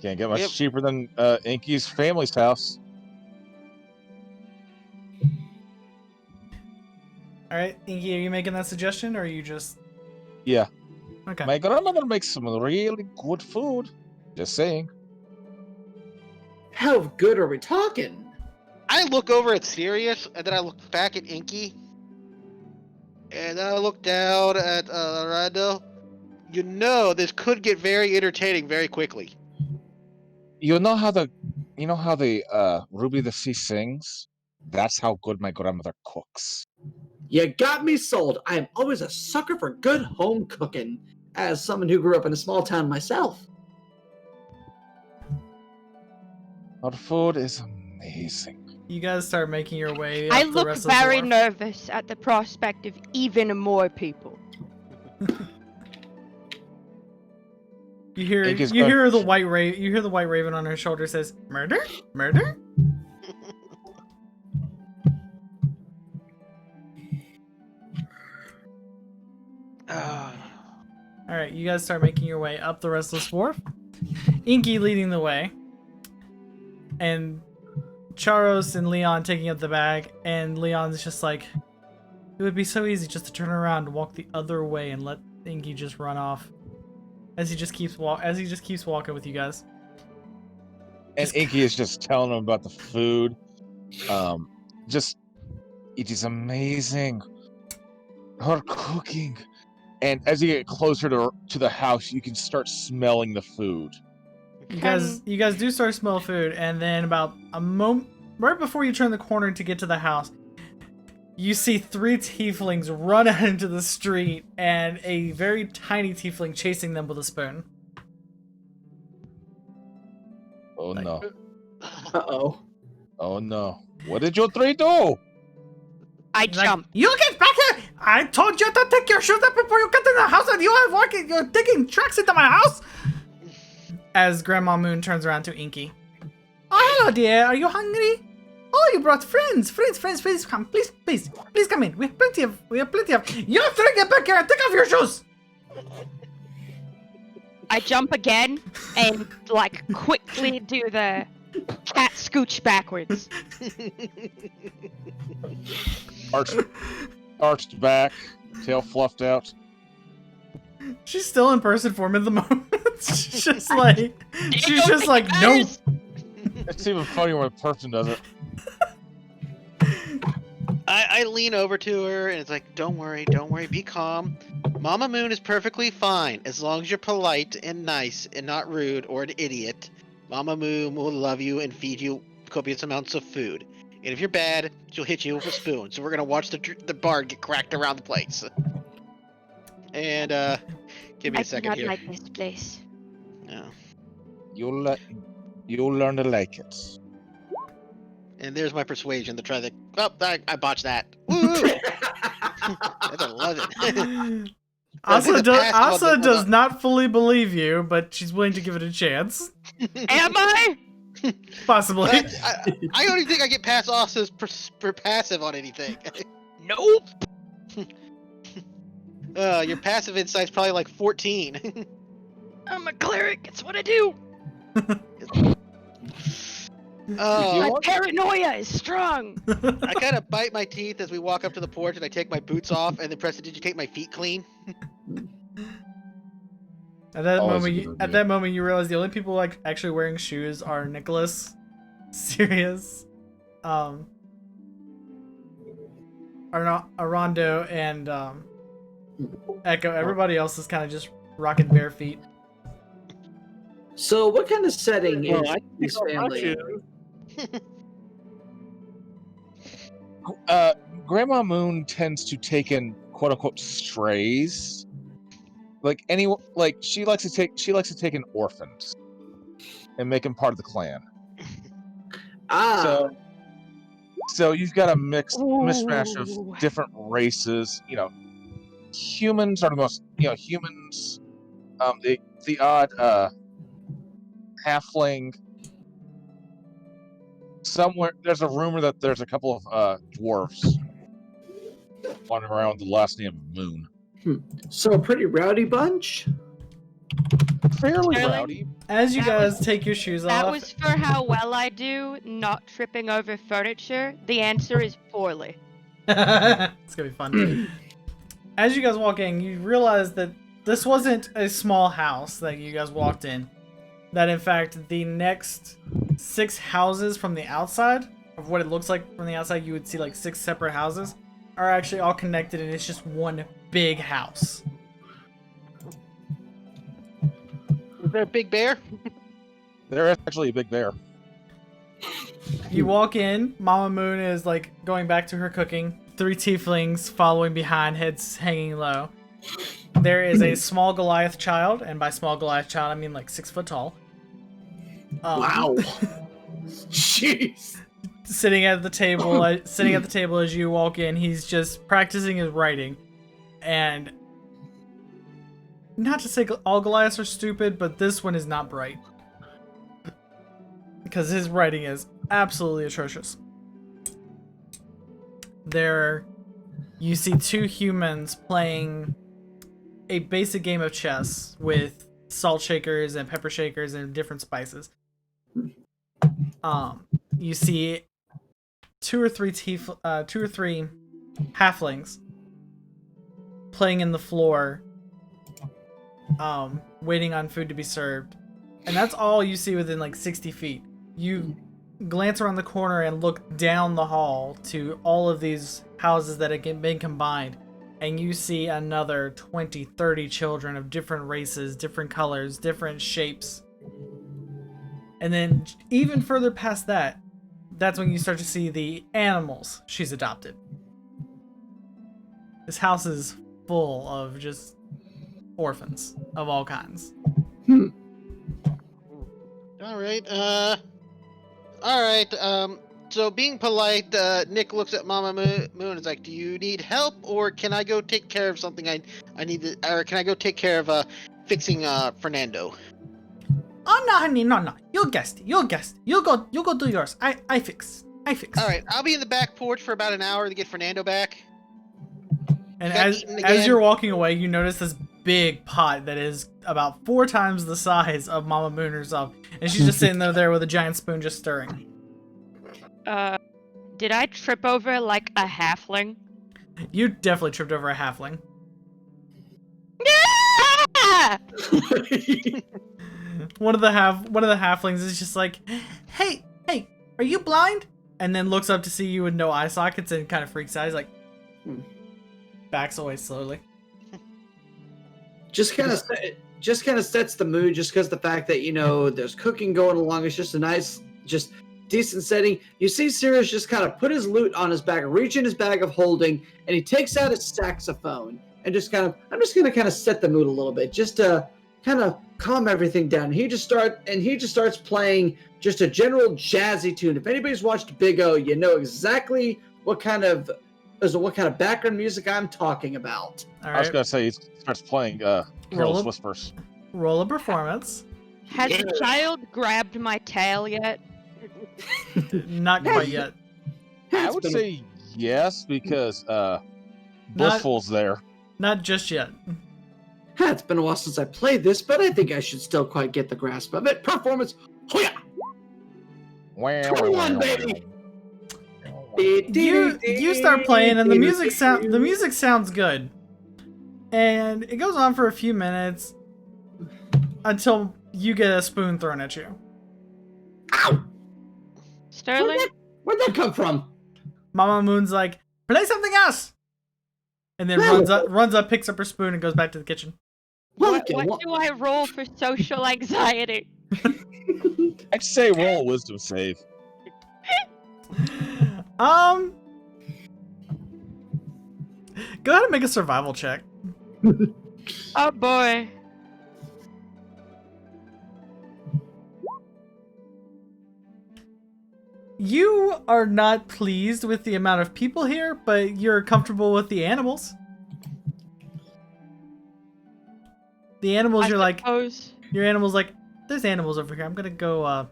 Can't get much Yep. cheaper than Inky's family's house. All right, Inky, are you making that suggestion, or are you just Yeah. okay? My grandmother makes some really good food. Just saying. How good are we talking? I look over at Sirius, and then I look back at Inky, and then I look down at Rando. You know, this could get very entertaining very quickly. You know how the Ruby the Sea sings? That's how good my grandmother cooks. You got me sold. I am always a sucker for good home cooking, as someone who grew up in a small town myself. Our food is amazing. You guys start making your way up I the look rest of the very wharf. nervous at the prospect of even more people. You hear Ink is you going- hear the white raven on her shoulder says, "Murder? Murder?" All right, you guys start making your way up the restless wharf. Inky leading the way, and Xhoaras and Leon taking up the bag. And Leon's just like, it would be so easy just to turn around and walk the other way and let Inky just run off, as he just keeps walking with you guys. And Inky is just telling them about the food. Just, it is amazing. Her cooking. And as you get closer to the house, you can start smelling the food. You guys do start to smell food, and then about a moment right before you turn the corner to get to the house, you see 3 tieflings run out into the street, and a very tiny tiefling chasing them with a spoon. Oh no. Uh-oh. Oh no. What did you 3 do? I He's like, jump. you get back here! I told you to take your shoes off before you get in the house, and you're taking tracks into my house! As Grandma Moon turns around to Inky. Oh, hello, dear. Are you hungry? Oh, you brought friends. Friends, please come. Please come in. We have plenty of... You have to get back here and take off your shoes! I jump again and like quickly do the cat scooch backwards. Arched back, tail fluffed out. She's still in person form at the moment. She's just like... no. It's even funnier when a person does it. I lean over to her and it's like, don't worry, be calm. Mama Moon is perfectly fine as long as you're polite and nice and not rude or an idiot. Mama Moon will love you and feed you copious amounts of food. And if you're bad, she'll hit you with a spoon. So we're gonna watch the bar get cracked around the place. And give me a second here. I do not like this place. No. You'll learn to like it. And there's my persuasion to try to. Oh, I botched that. Woo! That's 11. Asa does not fully believe you, but she's willing to give it a chance. Am I? Possibly. I don't even think I get past Asa's passive on anything. Nope. Your passive insight's probably like 14. I'm a cleric. It's what I do. My paranoia is strong. I kind of bite my teeth as we walk up to the porch and I take my boots off and then prestidigitate my feet clean. At that moment, you realize the only people like actually wearing shoes are Nicholas, Sirius, Arondo, and Echo. Everybody else is kind of just rocking bare feet. So, what kind of setting is I this family? Grandma Moon tends to take in quote unquote strays. She likes to take in orphans and make them part of the clan. So you've got a mishmash of different races. Humans are the most. Humans. The odd halfling. Somewhere there's a rumor that there's a couple of dwarves wandering around with the last name Moon. So a pretty rowdy bunch? Fairly Sterling? rowdy. As you That guys take your shoes That off, was for how well I do not tripping over furniture. The answer is poorly. it's gonna be fun. As you guys walk in, you realize that this wasn't a small house that you guys walked in. That in fact, the next 6 houses from the outside, of what it looks like from the outside, you would see like 6 separate houses, are actually all connected, and it's just one big house. Is there a big bear? There is actually a big bear. You walk in, Mama Moon is like going back to her cooking. 3 tieflings following behind, heads hanging low. There is a small Goliath child, and by small Goliath child I mean like 6 foot tall. Wow. Jeez. Sitting at the table as you walk in. He's just practicing his writing, and not to say all Goliaths are stupid, but this one is not bright because his writing is absolutely atrocious. There, you see two humans playing a basic game of chess with salt shakers and pepper shakers and different spices. You see two or three halflings playing in the floor, waiting on food to be served, and that's all you see within like 60 feet. You glance around the corner and look down the hall to all of these houses that have been combined, and you see another 20, 30 children of different races, different colors, different shapes. And then even further past that, that's when you start to see the animals she's adopted. This house is full of just orphans of all kinds. All right. So being polite, Nick looks at Mama Moon and is like, "Do you need help, or can I go take care of something I need to, or can I go take care of fixing Fernando?" Oh no, honey, no. You guessed it. You go do yours. I fix. All right, I'll be in the back porch for about an hour to get Fernando back. And Got as eaten again. you're walking away, you notice this big pot that is about 4 times the size of Mama Moon herself, and she's just sitting there with a giant spoon, just stirring. Did I trip over like a halfling? You definitely tripped over a halfling. Ah! One of the halflings is just like, hey, are you blind? And then looks up to see you with no eye sockets and kind of freaks out. He's like, backs away slowly. Just kind of sets the mood, just because the fact that there's cooking going along. It's just a nice, just decent setting. You see Sirius just kind of put his loot on his back, reach in his bag of holding, and he takes out his saxophone and just kind of, I'm just gonna kind of set the mood a little bit, just to kind of calm everything down. He just starts playing just a general jazzy tune. If anybody's watched Big O, you know exactly what kind of background music I'm talking about. All I was right, gonna say he starts playing Careless Whispers. roll a performance. Has the child grabbed my tail yet? Not quite yet. I would say yes, because Blissful's there. Not just yet. It's been a while since I played this, but I think I should still quite get the grasp of it. Performance. Hoya! 21, baby! You start playing and the music sounds good. And it goes on for a few minutes until you get a spoon thrown at you. Ow! Sterling? Where'd that come from? Mama Moon's like, play something else! And then runs up, picks up her spoon, and goes back to the kitchen. What do I roll for social anxiety? I'd say roll a wisdom save. Go ahead and make a survival check. Oh boy. You are not pleased with the amount of people here, but you're comfortable with the animals. The animals, Your animal's like, there's animals over here. I'm gonna go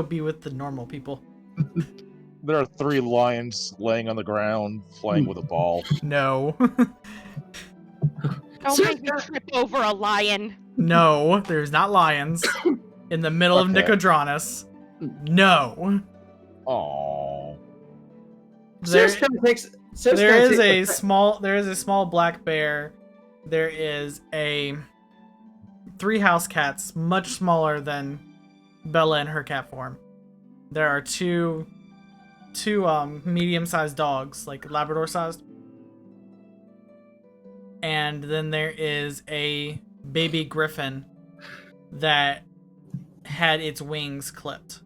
be with the normal people. There are 3 lions laying on the ground, playing with a ball. No. Don't make me trip over a lion. No, there's not lions in the middle of Okay. Nicodranus. No. Aww. There is a small. small black bear. There is 3 house cats, much smaller than Bella in her cat form. There are two medium-sized dogs, like Labrador-sized. And then there is a baby griffin that had its wings clipped.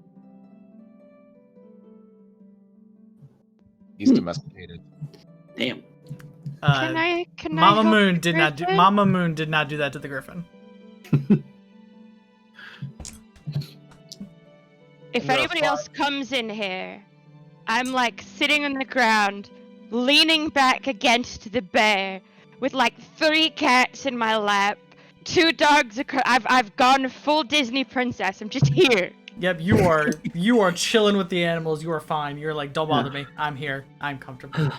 He's domesticated. Damn. Can I Mama help Moon the did not do griffin? Mama Moon did not do that to the griffin. If You're anybody fine. else comes in here, I'm like sitting on the ground, leaning back against the bear, with like 3 cats in my lap, 2 dogs. I've gone full Disney princess. I'm just here. Yep, you are chilling with the animals. You are fine. You're like, don't bother me. I'm here. I'm comfortable.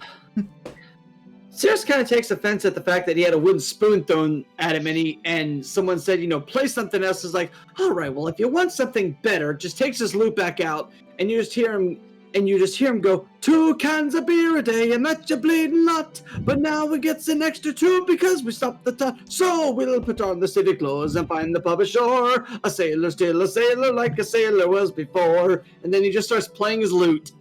Cirrus kind of takes offense at the fact that he had a wooden spoon thrown at him, and someone said, play something else. Is like, all right, well, if you want something better, just takes his lute back out, and you just hear him go, 2 cans of beer a day, and that's a bleeding lot. But now we gets an extra 2 because we stopped the tide. So we'll put on the city clothes and find the pub ashore. A sailor still a sailor like a sailor was before. And then he just starts playing his lute.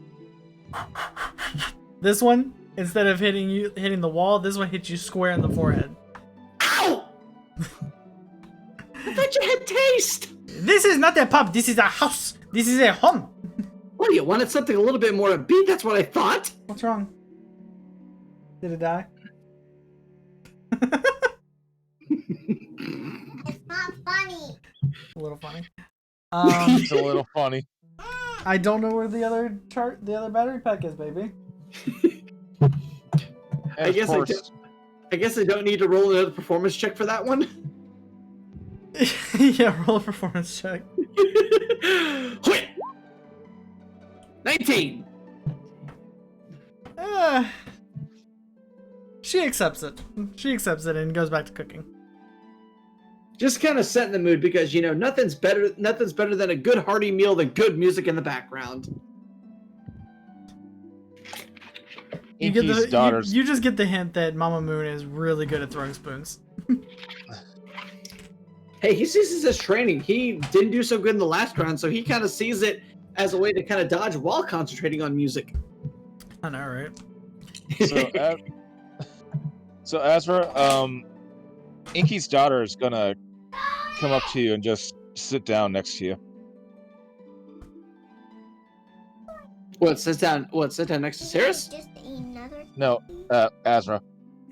This one, instead of hitting the wall, this one hits you square in the forehead. Ow! I thought you had taste. This is not a pub. This is a house. This is a home. Well, you wanted something a little bit more upbeat. That's what I thought. What's wrong? Did it die? It's not funny. A little funny. It's a little funny. I don't know where the other battery pack is, baby. I guess I don't need to roll another performance check for that one. Yeah, roll a performance check. 19. She accepts it. She accepts it and goes back to cooking. Just kind of setting the mood because nothing's better than a good hearty meal than good music in the background. You get Inky's daughters. you just get the hint that Mama Moon is really good at throwing spoons. Hey, he sees this as training. He didn't do so good in the last round, so he kind of sees it as a way to kind of dodge while concentrating on music. I know, right? So Azra, Inky's daughter is gonna come up to you and just sit down next to you. Sit down next to Cirrus? Just another. No, Azra.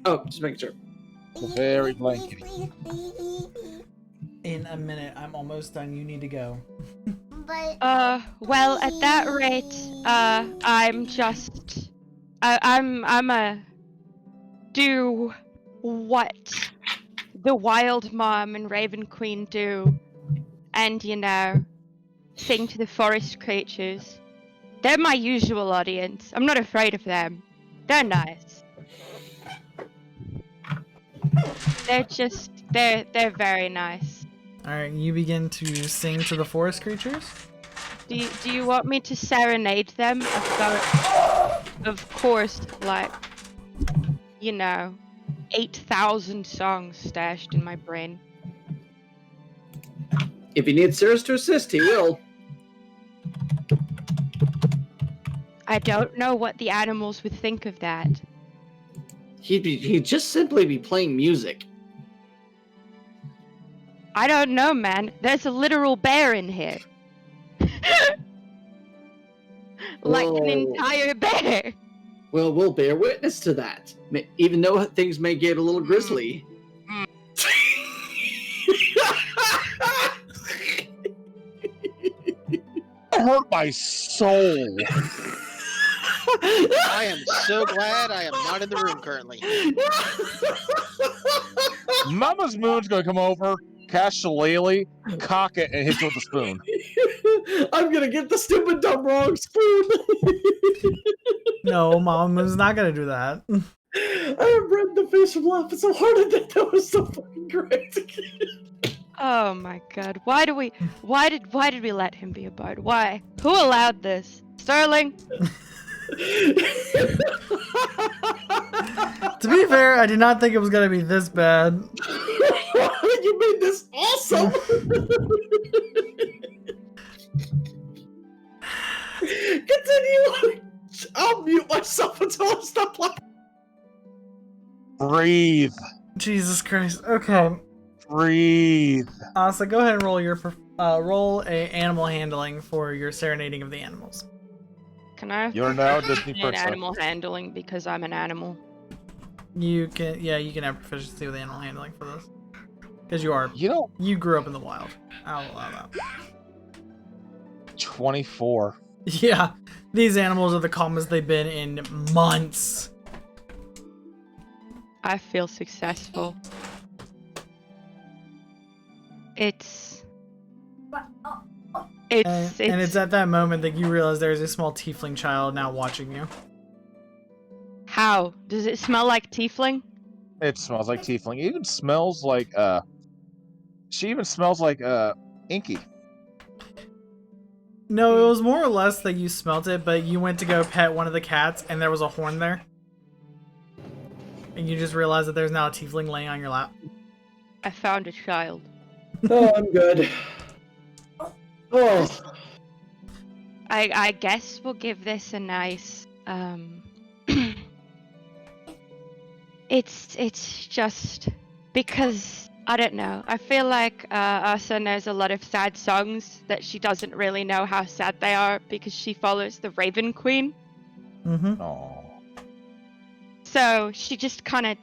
Oh, just making sure. The very blankety. In a minute, I'm almost done. You need to go. But. Well, at that rate, I'm do what the Wild Mom and Raven Queen do, and sing to the forest creatures. They're my usual audience. I'm not afraid of them. They're nice. They're very nice. Alright, you begin to sing to the forest creatures? Do you want me to serenade them? I've got, of course, 8,000 songs stashed in my brain. If you need Cirrus to assist, he will. I don't know what the animals would think of that. He'd just simply be playing music. I don't know, man. There's a literal bear in here. Like an Whoa. entire bear. Well, we'll bear witness to that, even though things may get a little grisly. Hurt my soul. I am so glad I am not in the room currently. Mama's Moon's gonna come over, cast Shillelagh, cock it, and hit you with a spoon. I'm gonna get the stupid dumb wrong spoon. No, Mama's not gonna do that. I have read the face from laughing so hard at that was so fucking great. Oh my god. Why did we let him be a bard? Why? Who allowed this? Sterling? To be fair, I did not think it was gonna be this bad. You made this awesome. Continue. I'll mute myself until I stop laughing. Breathe. Jesus Christ. Okay. Breathe. So go ahead and roll a animal handling for your serenading of the animals. Can I have You're now Disney an princess. animal handling because I'm an animal? You can have proficiency with animal handling for this. Because you You know, grew up in the wild. I'll allow that. 24. Yeah, these animals are the calmest they've been in months. I feel successful. It's And it's at that moment that you realize there's a small tiefling child now watching you. How? Does it smell like tiefling? It smells like tiefling. It even smells like she even smells like Inky. No, it was more or less that you smelt it, but you went to go pet one of the cats and there was a horn there. And you just realized that there's now a tiefling laying on your lap. I found a child. Oh, I'm good. Oh, I guess we'll give this a nice it's just because I don't know. I feel like Ursa knows a lot of sad songs that she doesn't really know how sad they are because she follows the Raven Queen. Mm-hmm. Oh. So she just kind of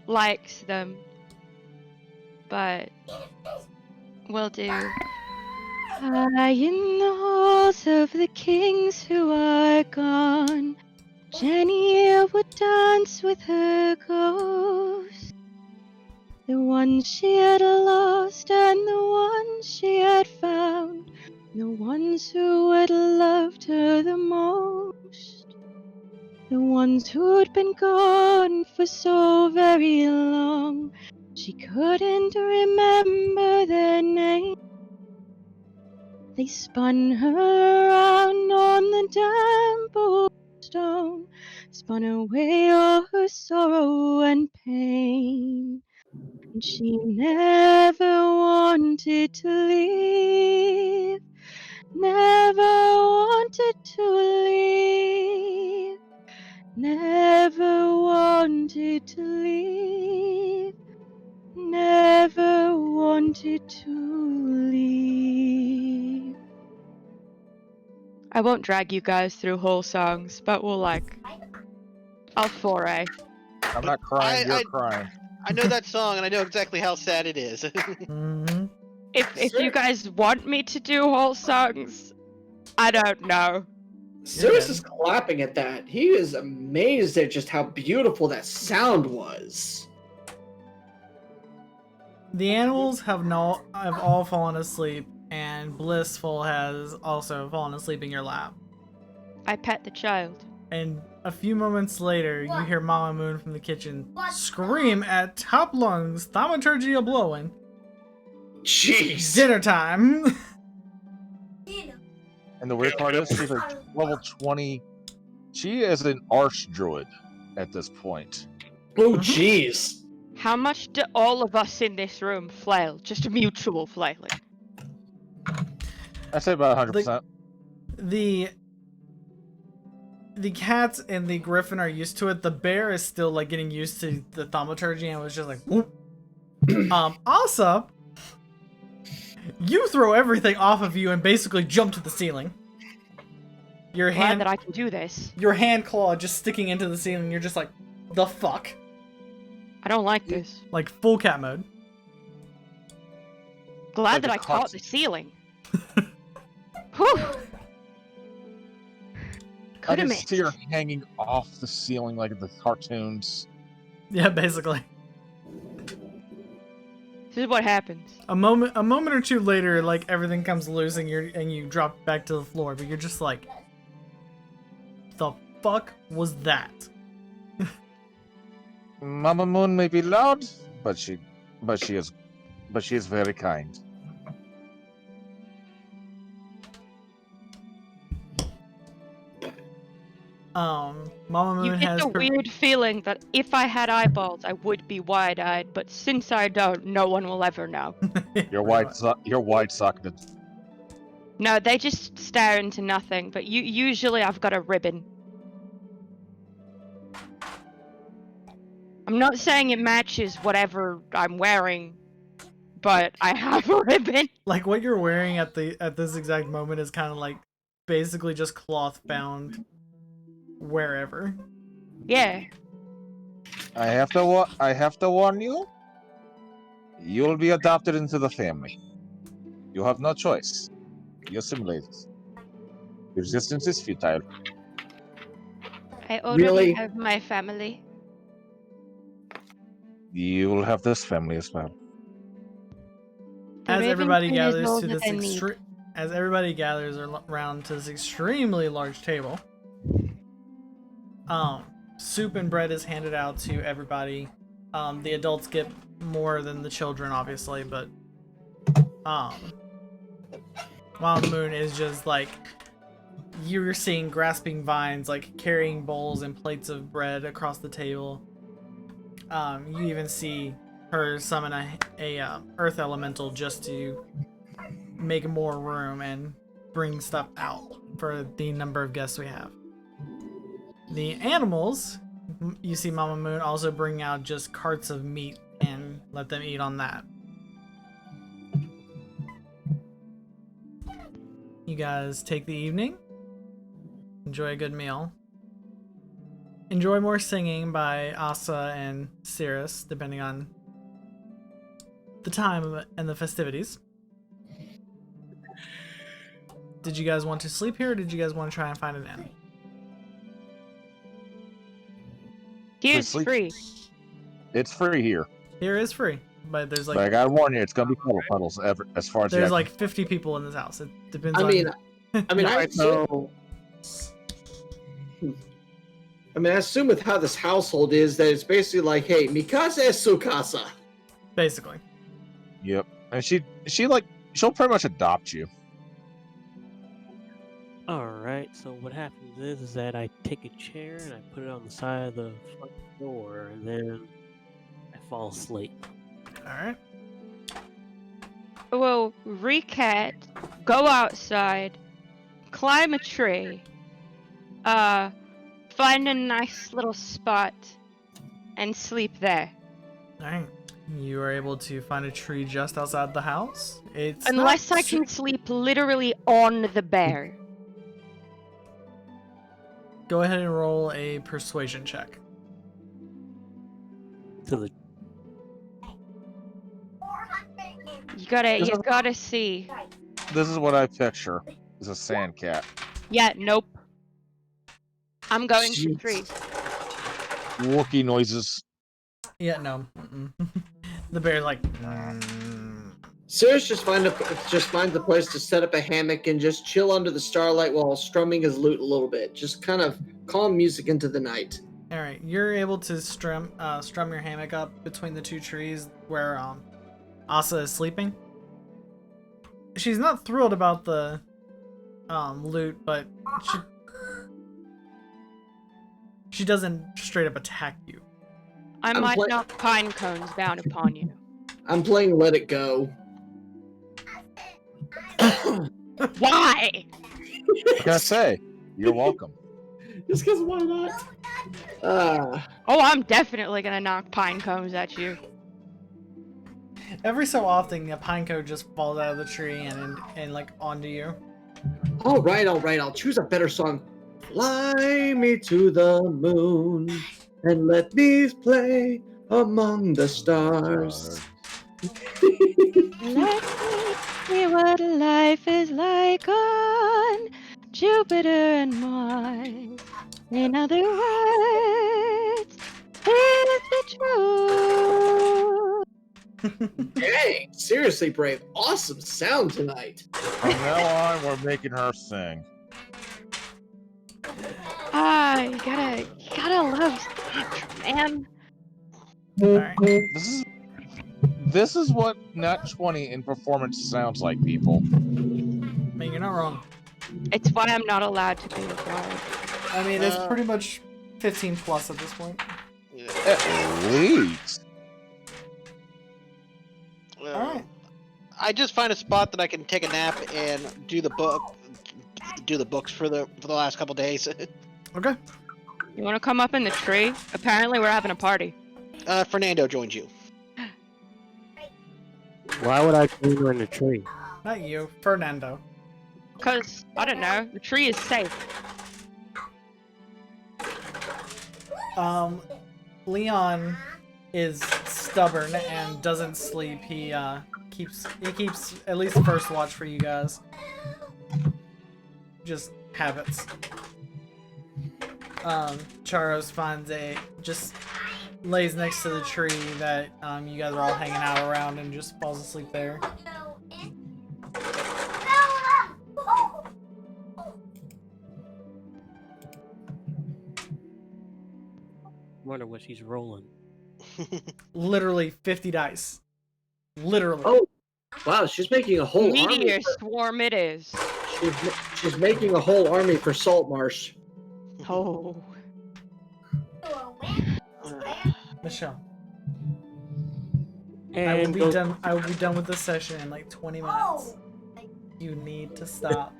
likes them. But we'll do. High in the halls of the kings who are gone, Jenny would dance with her ghost. The ones she had lost and the ones she had found, the ones who had loved her the most. The ones who'd been gone for so very long, she couldn't remember their name. They spun her around on the damp old stone, spun away all her sorrow and pain. And she never wanted to leave, never wanted to leave, never wanted to leave, never wanted to leave. I won't drag you guys through whole songs, but we'll I'll foray. I'm not crying, you're crying. I know that song, and I know exactly how sad it is. Mm-hmm. If you guys want me to do whole songs, I don't know. Cirrus is clapping at that. He is amazed at just how beautiful that sound was. The animals have all fallen asleep, and Blissful has also fallen asleep in your lap. I pet the child. And a few moments later, you hear Mama Moon from the kitchen scream at top lungs, thaumaturgy a blowing. Jeez. Dinner time. And the weird part is she's a level 20. She is an archdruid at this point. Oh, jeez. How much do all of us in this room flail? Just a mutual flailing. I'd say about 100%. The cats and the griffin are used to it. The bear is still like getting used to the thaumaturgy and was just like, whoop. Asa, you throw everything off of you and basically jump to the ceiling. Your Glad hand that I can do this. Your hand claw just sticking into the ceiling. You're just like, the fuck? I don't like this. Like full cat mode. Glad Like that a I caught cart- the ceiling. Whew. I Could have just missed. see her hanging off the ceiling like the cartoons. Yeah, basically. This is what happens. A moment or two later, like everything comes loose and you drop back to the floor, but you're just like, the fuck was that? Mama Moon may be loud, but she is very kind. Mama You Moon get has the weird feeling that if I had eyeballs, I would be wide-eyed, but since I don't, no one will ever know. You're wide socketed. No, they just stare into nothing, but usually I've got a ribbon. I'm not saying it matches whatever I'm wearing, but I have a ribbon. Like what you're wearing at this exact moment is kind of like basically just cloth bound wherever. Yeah. I have to warn you. You'll be adopted into the family. You have no choice. You assimilate. Resistance is futile. I already Really? have my family. You will have this family as well. The As everybody Raven Queen is gathers all to that this I need. as everybody gathers around to this extremely large table, soup and bread is handed out to everybody. The adults get more than the children, obviously, but Wild Moon is just like, you're seeing grasping vines, like carrying bowls and plates of bread across the table. You even see her summon a earth elemental just to make more room and bring stuff out for the number of guests we have. The animals, you see Mama Moon also bring out just carts of meat and let them eat on that. You guys take the evening, enjoy a good meal, enjoy more singing by Asa and Cirrus, depending on the time and the festivities. Did you guys want to sleep here, or did you guys want to try and find an inn? Here's sleep. free. It's free here. Here is free, but there's But I like gotta warn you, it's gonna be puddles as far as there's the like 50 people in this house. It depends I on. mean, I So assume with how this household is that it's basically like, hey, Mikasa es su casa. Basically. Yep. And she'll pretty much adopt you. alright, so what happens is that I take a chair and I put it on the side of the front door, and then I fall asleep. Alright. Well, recap, go outside, climb a tree, find a nice little spot, and sleep there. Alright. You are able to find a tree just outside the house. It's Unless not I can sleep literally on the bear. Go ahead and roll a persuasion check. To the You gotta see. This is what I picture. Is a sand cat. Yeah, nope. I'm going to Jeez. trees. Wookie noises. Yeah, no. The bear's like. Sirius just finds a place to set up a hammock and just chill under the starlight while strumming his lute a little bit. Just kind of calm music into the night. All right, you're able to strum your hammock up between the two trees where Asa is sleeping. She's not thrilled about the loot, but she doesn't straight up attack you. I I'm might pla- knock pine cones down upon you. I'm playing Let It Go. Why? What can I say? You're welcome. Just because why not? Oh, I'm definitely gonna knock pine cones at you. Every so often, a pine cone just falls out of the tree and like onto you. All right. I'll choose a better song. Fly me to the moon and let me play among the stars. Let me see what life is like on Jupiter and Mars. In other words, is it true? Dang, seriously, Brave. Awesome sound tonight. From now on, we're making her sing. You gotta love Sandra, man. All right. This is what Nat 20 in performance sounds like, people. I mean, you're not wrong. It's why I'm not allowed to be a bard. I mean, it's pretty much 15 plus at this point. At least. Well, All right. I just find a spot that I can take a nap and do the books for the last couple days. Okay. You wanna come up in the tree? Apparently we're having a party. Fernando joins you. Why would I clean her in the tree? Not you, Fernando. Cause, I don't know, the tree is safe. Leon is stubborn and doesn't sleep. He keeps at least first watch for you guys. just habits. Xhoaras finds just lays next to the tree that you guys are all hanging out around and just falls asleep there. Wonder what she's rolling. Literally 50 dice. Literally. Oh, wow! She's making a whole Meteor army. swarm it is. She's making a whole army for Saltmarsh. Oh. Michelle, And I will be done with this session in like 20 minutes. You need to stop.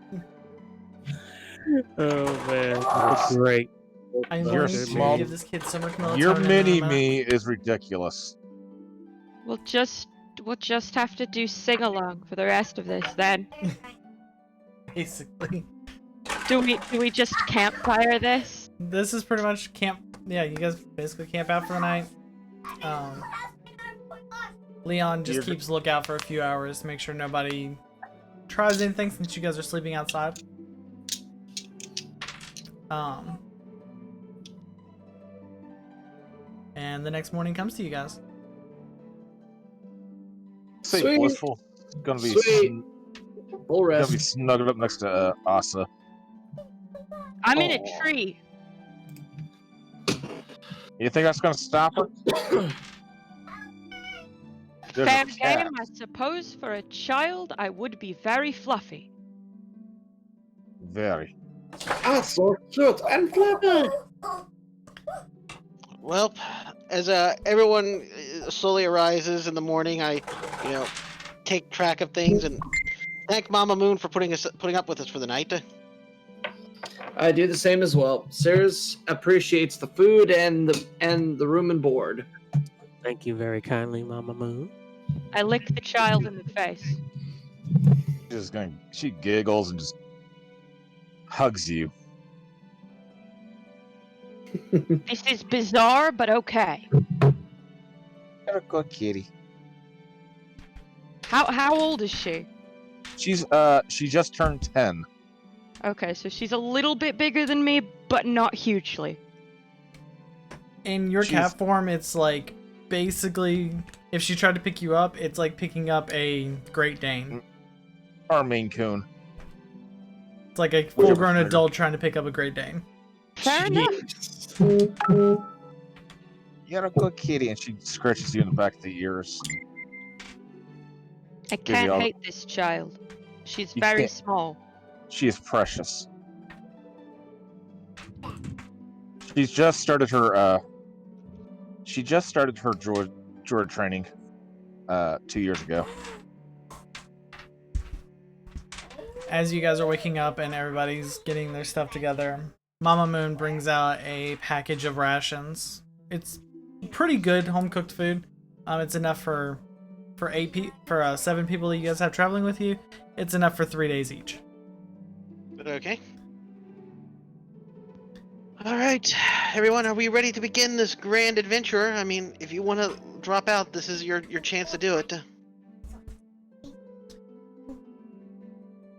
Oh man, that's great. I'm You're going to small- give this kid so much melatonin. Your in a mini moment. me is ridiculous. We'll just have to do sing along for the rest of this then. Basically. Do we just campfire this? This is pretty much camp. Yeah, you guys basically camp out for the night. Leon just keeps lookout for a few hours to make sure nobody tries anything since you guys are sleeping outside. And the next morning comes to you guys. Say Sweet. blissful. Gonna be Sweet. Full gonna be rest. snuggled up next to Asa. I'm in Aw. a tree. You think that's gonna stop her? There's Fair a cat. game, I suppose. For a child, I would be very fluffy. Very. Ah, so cute and clever. Well, as everyone slowly arises in the morning, I, take track of things and thank Mama Moon for putting up with us for the night. I do the same as well. Sirs appreciates the food and the room and board. Thank you very kindly, Mama Moon. I lick the child in the face. She giggles and just hugs you. This is bizarre, but okay. You're a good kitty. How old is she? She just turned 10. Okay, so she's a little bit bigger than me, but not hugely. In your She's- cat form, it's like basically if she tried to pick you up, it's like picking up a Great Dane. Or Maine Coon. It's like a full-grown adult trying to pick up a Great Dane. Fair enough. You're a good kitty, and she scratches you in the back of the ears. I can't all- hate this child. She's You very can't- small. She is precious. She's just started her druid training 2 years ago. As you guys are waking up and everybody's getting their stuff together, Mama Moon brings out a package of rations. It's pretty good home-cooked food. It's enough for 7 people that you guys have traveling with you. It's enough for 3 days each. Okay. All right, everyone, are we ready to begin this grand adventure? I mean, if you want to drop out, this is your chance to do it.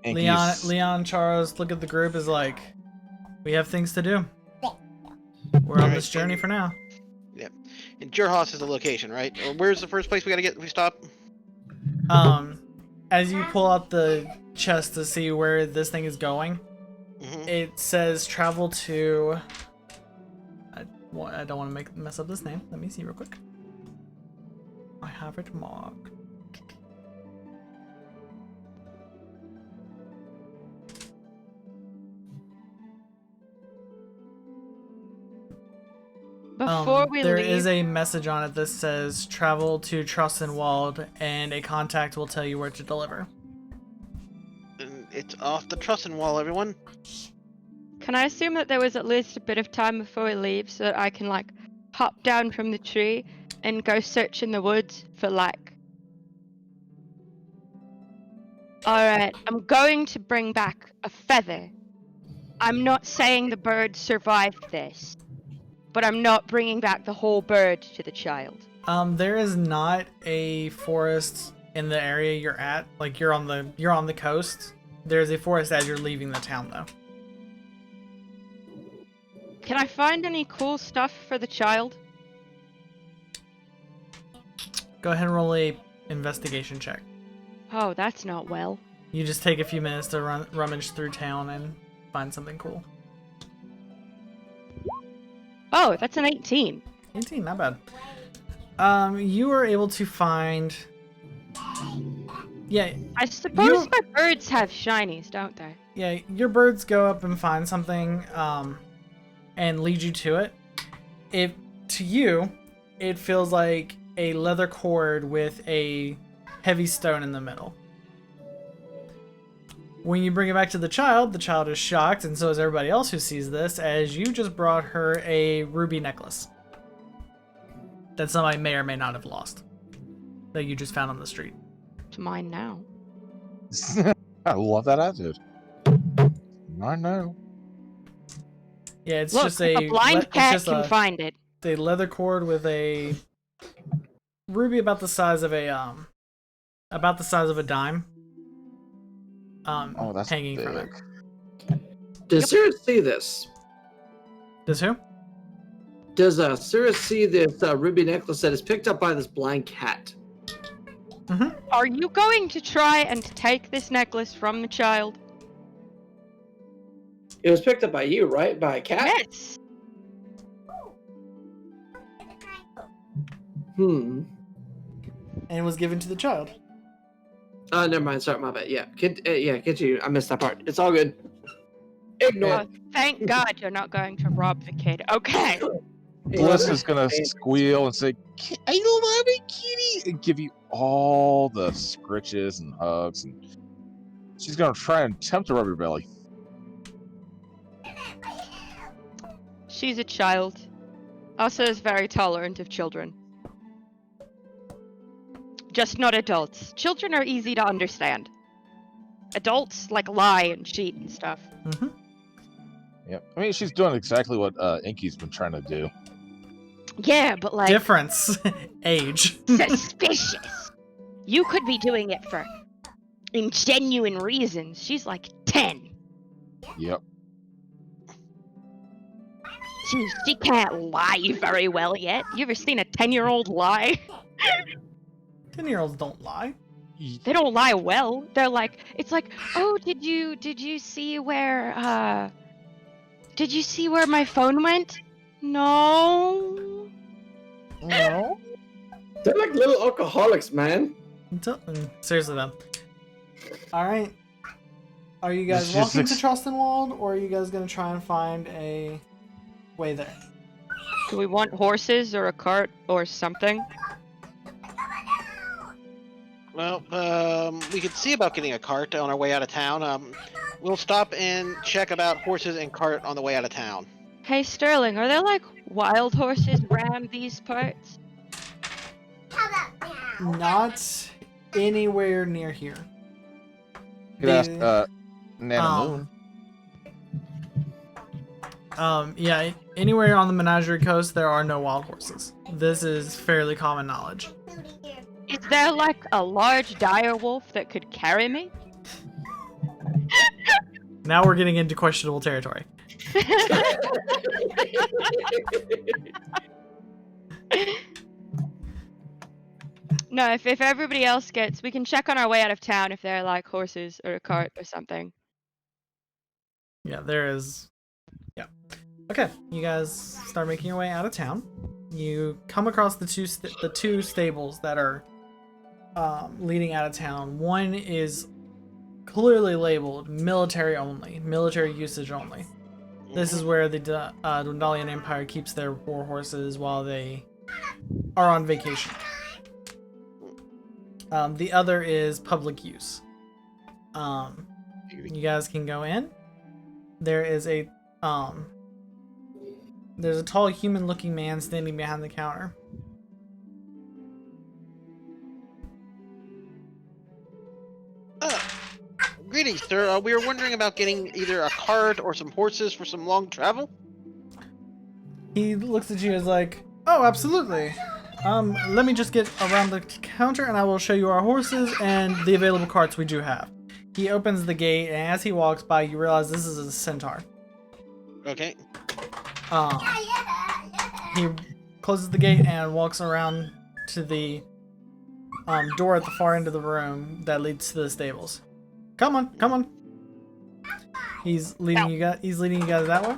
Leon, Xhoaras, look at the group is like, we have things to do. We're on Alright, this journey for now. And Xhoaras is the location, right? Or where's the first place we stop? As you pull out the chest to see where this thing is going, it says travel to. I don't want to mess up this name. Let me see real quick. I have it marked. Before we there leave, is a message on it that says travel to Trussenwald and a contact will tell you where to deliver. And it's off the Trussin Wall, everyone. can I assume that there was at least a bit of time before we leave so that I can like hop down from the tree and go search in the woods for like. Alright, I'm going to bring back a feather. I'm not saying the bird survived this, but I'm not bringing back the whole bird to the child. There is not a forest in the area you're at. Like you're on the coast. There's a forest as you're leaving the town, though. Can I find any cool stuff for the child? Go ahead and roll a investigation check. Oh, that's not well. You just take a few minutes to rummage through town and find something cool. Oh, that's an 18. 18, not bad. You are able to find... Yeah, I suppose my birds have shinies, don't they? yeah, your birds go up and find something, and lead you to it. To you, it feels like a leather cord with a heavy stone in the middle. When you bring it back to the child is shocked, and so is everybody else who sees this, as you just brought her a ruby necklace that somebody may or may not have lost, that you just found on the street. It's mine now. I love that attitude. I know. Yeah, it's Look, just if a a blind it's cat just can find it. a leather cord with a ruby about the size of a dime. Oh, that's hanging big. from it. Does Cirrus see this? Does who? Does Cirrus see this ruby necklace that is picked up by this blind cat? Mm-hmm. Are you going to try and take this necklace from the child? It was picked up by you, right? By a cat? Yes. Hmm. And it was given to the child. Never mind. Sorry, my bad. Yeah. Continue. I missed that part. It's all good. Ignore. Oh, thank God you're not going to rob the kid. Okay. Bliss is gonna squeal and say, "I know, mommy, kitty," and give you all the scritches and hugs, and she's gonna try and attempt to rub your belly. She's a child. Asa is very tolerant of children. Just not adults. Children are easy to understand. Adults like lie and cheat and stuff. Mm-hmm. Yep. I mean, she's doing exactly what Inky's been trying to do. Yeah, but like Difference. Age. suspicious. You could be doing it for ingenuine reasons. She's like 10. Yep. She can't lie very well yet. You ever seen a 10-year-old lie? 10-year-olds don't lie. They don't lie well. They're like, it's like, oh, did you see where my phone went? No. No. They're like little alcoholics, man. Seriously, though. Alright. Are you guys It's just walking to Charlestonwald, or are you guys going to try and find a way there? Do we want horses or a cart or something? Well, we could see about getting a cart on our way out of town. We'll stop and check about horses and cart on the way out of town. Hey, Sterling, are there like wild horses around these parts? How about now? Not anywhere near here. You could ask Nana Moon. Yeah, anywhere on the Menagerie Coast, there are no wild horses. This is fairly common knowledge. Is there like a large dire wolf that could carry me? Now we're getting into questionable territory. No, if everybody else gets, we can check on our way out of town if there are like horses or a cart or something. Yeah, there is. Yeah. Okay, you guys start making your way out of town. You come across the two stables that are leading out of town. One is clearly labeled military only, military usage only. This is where the Dwendalian Empire keeps their war horses while they are on vacation. The other is public use. You guys can go in. There is there's a tall human-looking man standing behind the counter. Greetings, sir. We were wondering about getting either a cart or some horses for some long travel. He looks at you as like, oh, absolutely. Let me just get around the counter and I will show you our horses and the available carts we do have. He opens the gate, and as he walks by, you realize this is a centaur. Okay. He closes the gate and walks around to the door at the far end of the room that leads to the stables. Come on, come on. He's leading you guys. He's leading you guys that way.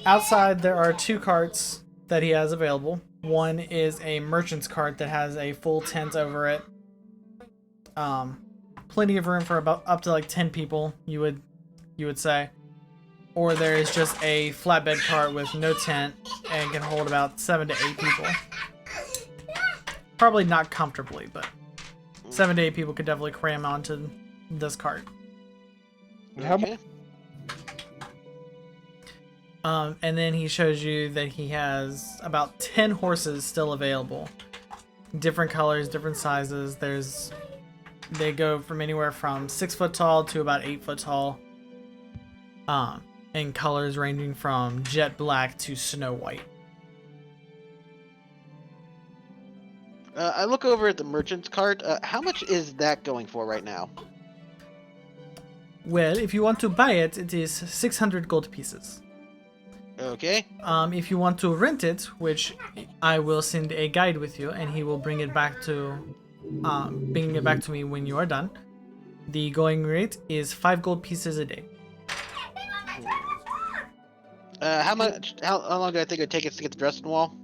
Outside, there are 2 carts that he has available. One is a merchant's cart that has a full tent over it. Plenty of room for about up to like 10 people, you would say. Or there is just a flatbed cart with no tent and can hold about 7 to 8 people. Probably not comfortably, but 7 to 8 people could definitely cram onto this cart. Okay. And then he shows you that he has about 10 horses still available. Different colors, different sizes. They go from anywhere from 6 foot tall to about 8 foot tall. And colors ranging from jet black to snow white. I look over at the merchant's cart. How much is that going for right now? Well, if you want to buy it, it is 600 gold pieces. Okay. If you want to rent it, which I will send a guide with you, and he will bring it back to me when you are done. The going rate is 5 gold pieces a day. How long do I think it would take us to get to Dresden Wall?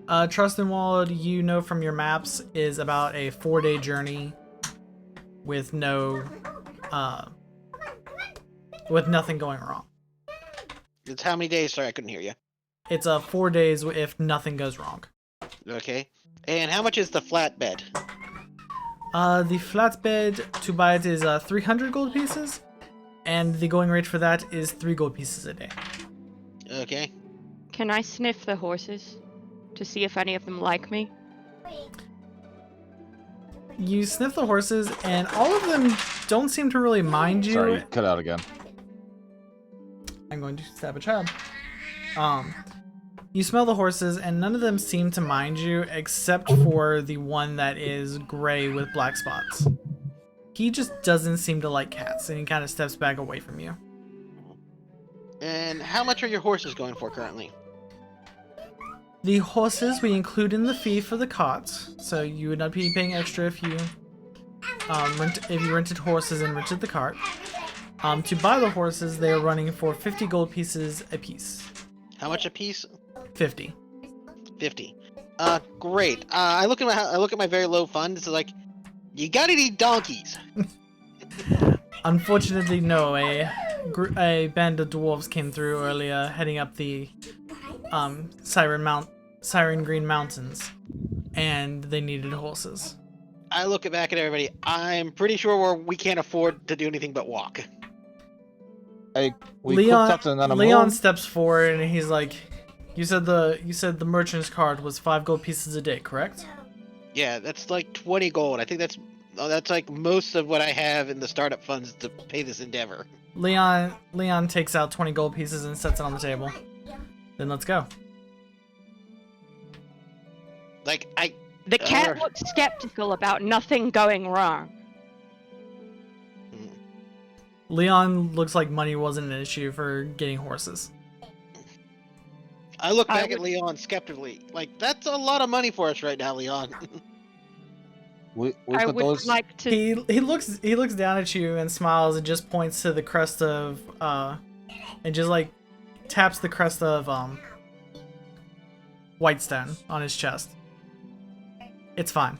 Trustenwald, you know from your maps, is about a 4-day journey with nothing going wrong. It's how many days? Sorry, I couldn't hear you. It's 4 days if nothing goes wrong. Okay. And how much is the flatbed? The flatbed to buy it is 300 gold pieces, and the going rate for that is 3 gold pieces a day. Okay. Can I sniff the horses to see if any of them like me? You sniff the horses, and all of them don't seem to really mind you. Sorry, cut out again. I'm going to stab a child. You smell the horses, and none of them seem to mind you, except for the one that is gray with black spots. He just doesn't seem to like cats, and he kind of steps back away from you. And how much are your horses going for currently? The horses we include in the fee for the carts, so you would not be paying extra if you rented horses and rented the cart. To buy the horses, they are running for 50 gold pieces a piece. How much a piece? 50. 50. Great. I look at my very low fund. It's like, you got any donkeys? Unfortunately, no. A band of dwarves came through earlier, heading up the Siren Green Mountains, and they needed horses. I look back at everybody. I'm pretty sure we can't afford to do anything but walk. Hey, we Leon, cooked up another Leon moon. steps forward and he's like, "You said the merchant's card was 5 gold pieces a day, correct?" Yeah, that's like 20 gold. I think that's like most of what I have in the startup funds to pay this endeavor. Leon takes out 20 gold pieces and sets it on the table. Then let's go. The cat looks skeptical about nothing going wrong. Leon looks like money wasn't an issue for getting horses. I look back at Leon skeptically. Like, that's a lot of money for us right now, Leon. We I put would those. like to. He looks down at you and smiles and just points to the crest of and just like taps the crest of Whitestone on his chest. It's fine.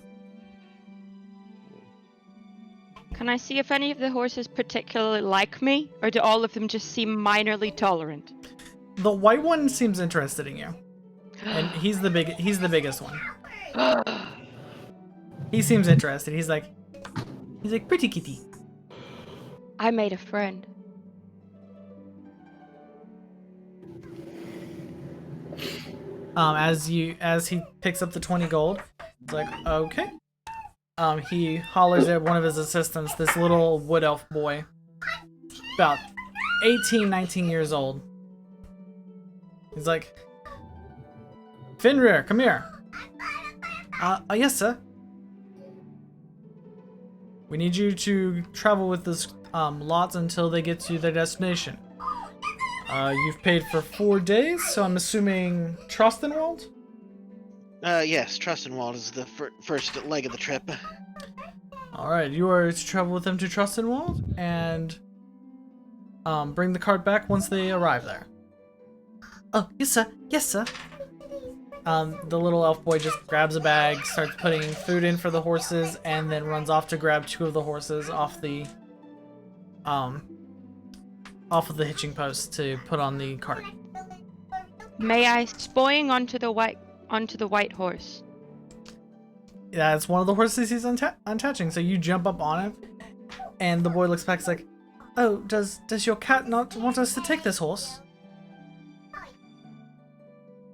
Can I see if any of the horses particularly like me, or do all of them just seem minorly tolerant? The white one seems interested in you, and he's the biggest one. He seems interested. He's like, pretty kitty. I made a friend. As he picks up the 20 gold, it's like, okay. He hollers at one of his assistants, this little wood elf boy, about 18, 19 years old. He's like, Fenrir, come here. Yes, sir. We need you to travel with this lots until they get to their destination. You've paid for 4 days, so I'm assuming Trostenwald? Yes, Trustenwald is the first leg of the trip. Alright, you are to travel with them to Trostenwald, and bring the cart back once they arrive there. Oh, yes sir, yes sir. The little elf boy just grabs a bag, starts putting food in for the horses, and then runs off to grab 2 of the horses off of the hitching post to put on the cart. May I spoing onto the white horse? Yeah, it's one of the horses he's untouching, so you jump up on him, and the boy looks back, he's like, oh, does your cat not want us to take this horse?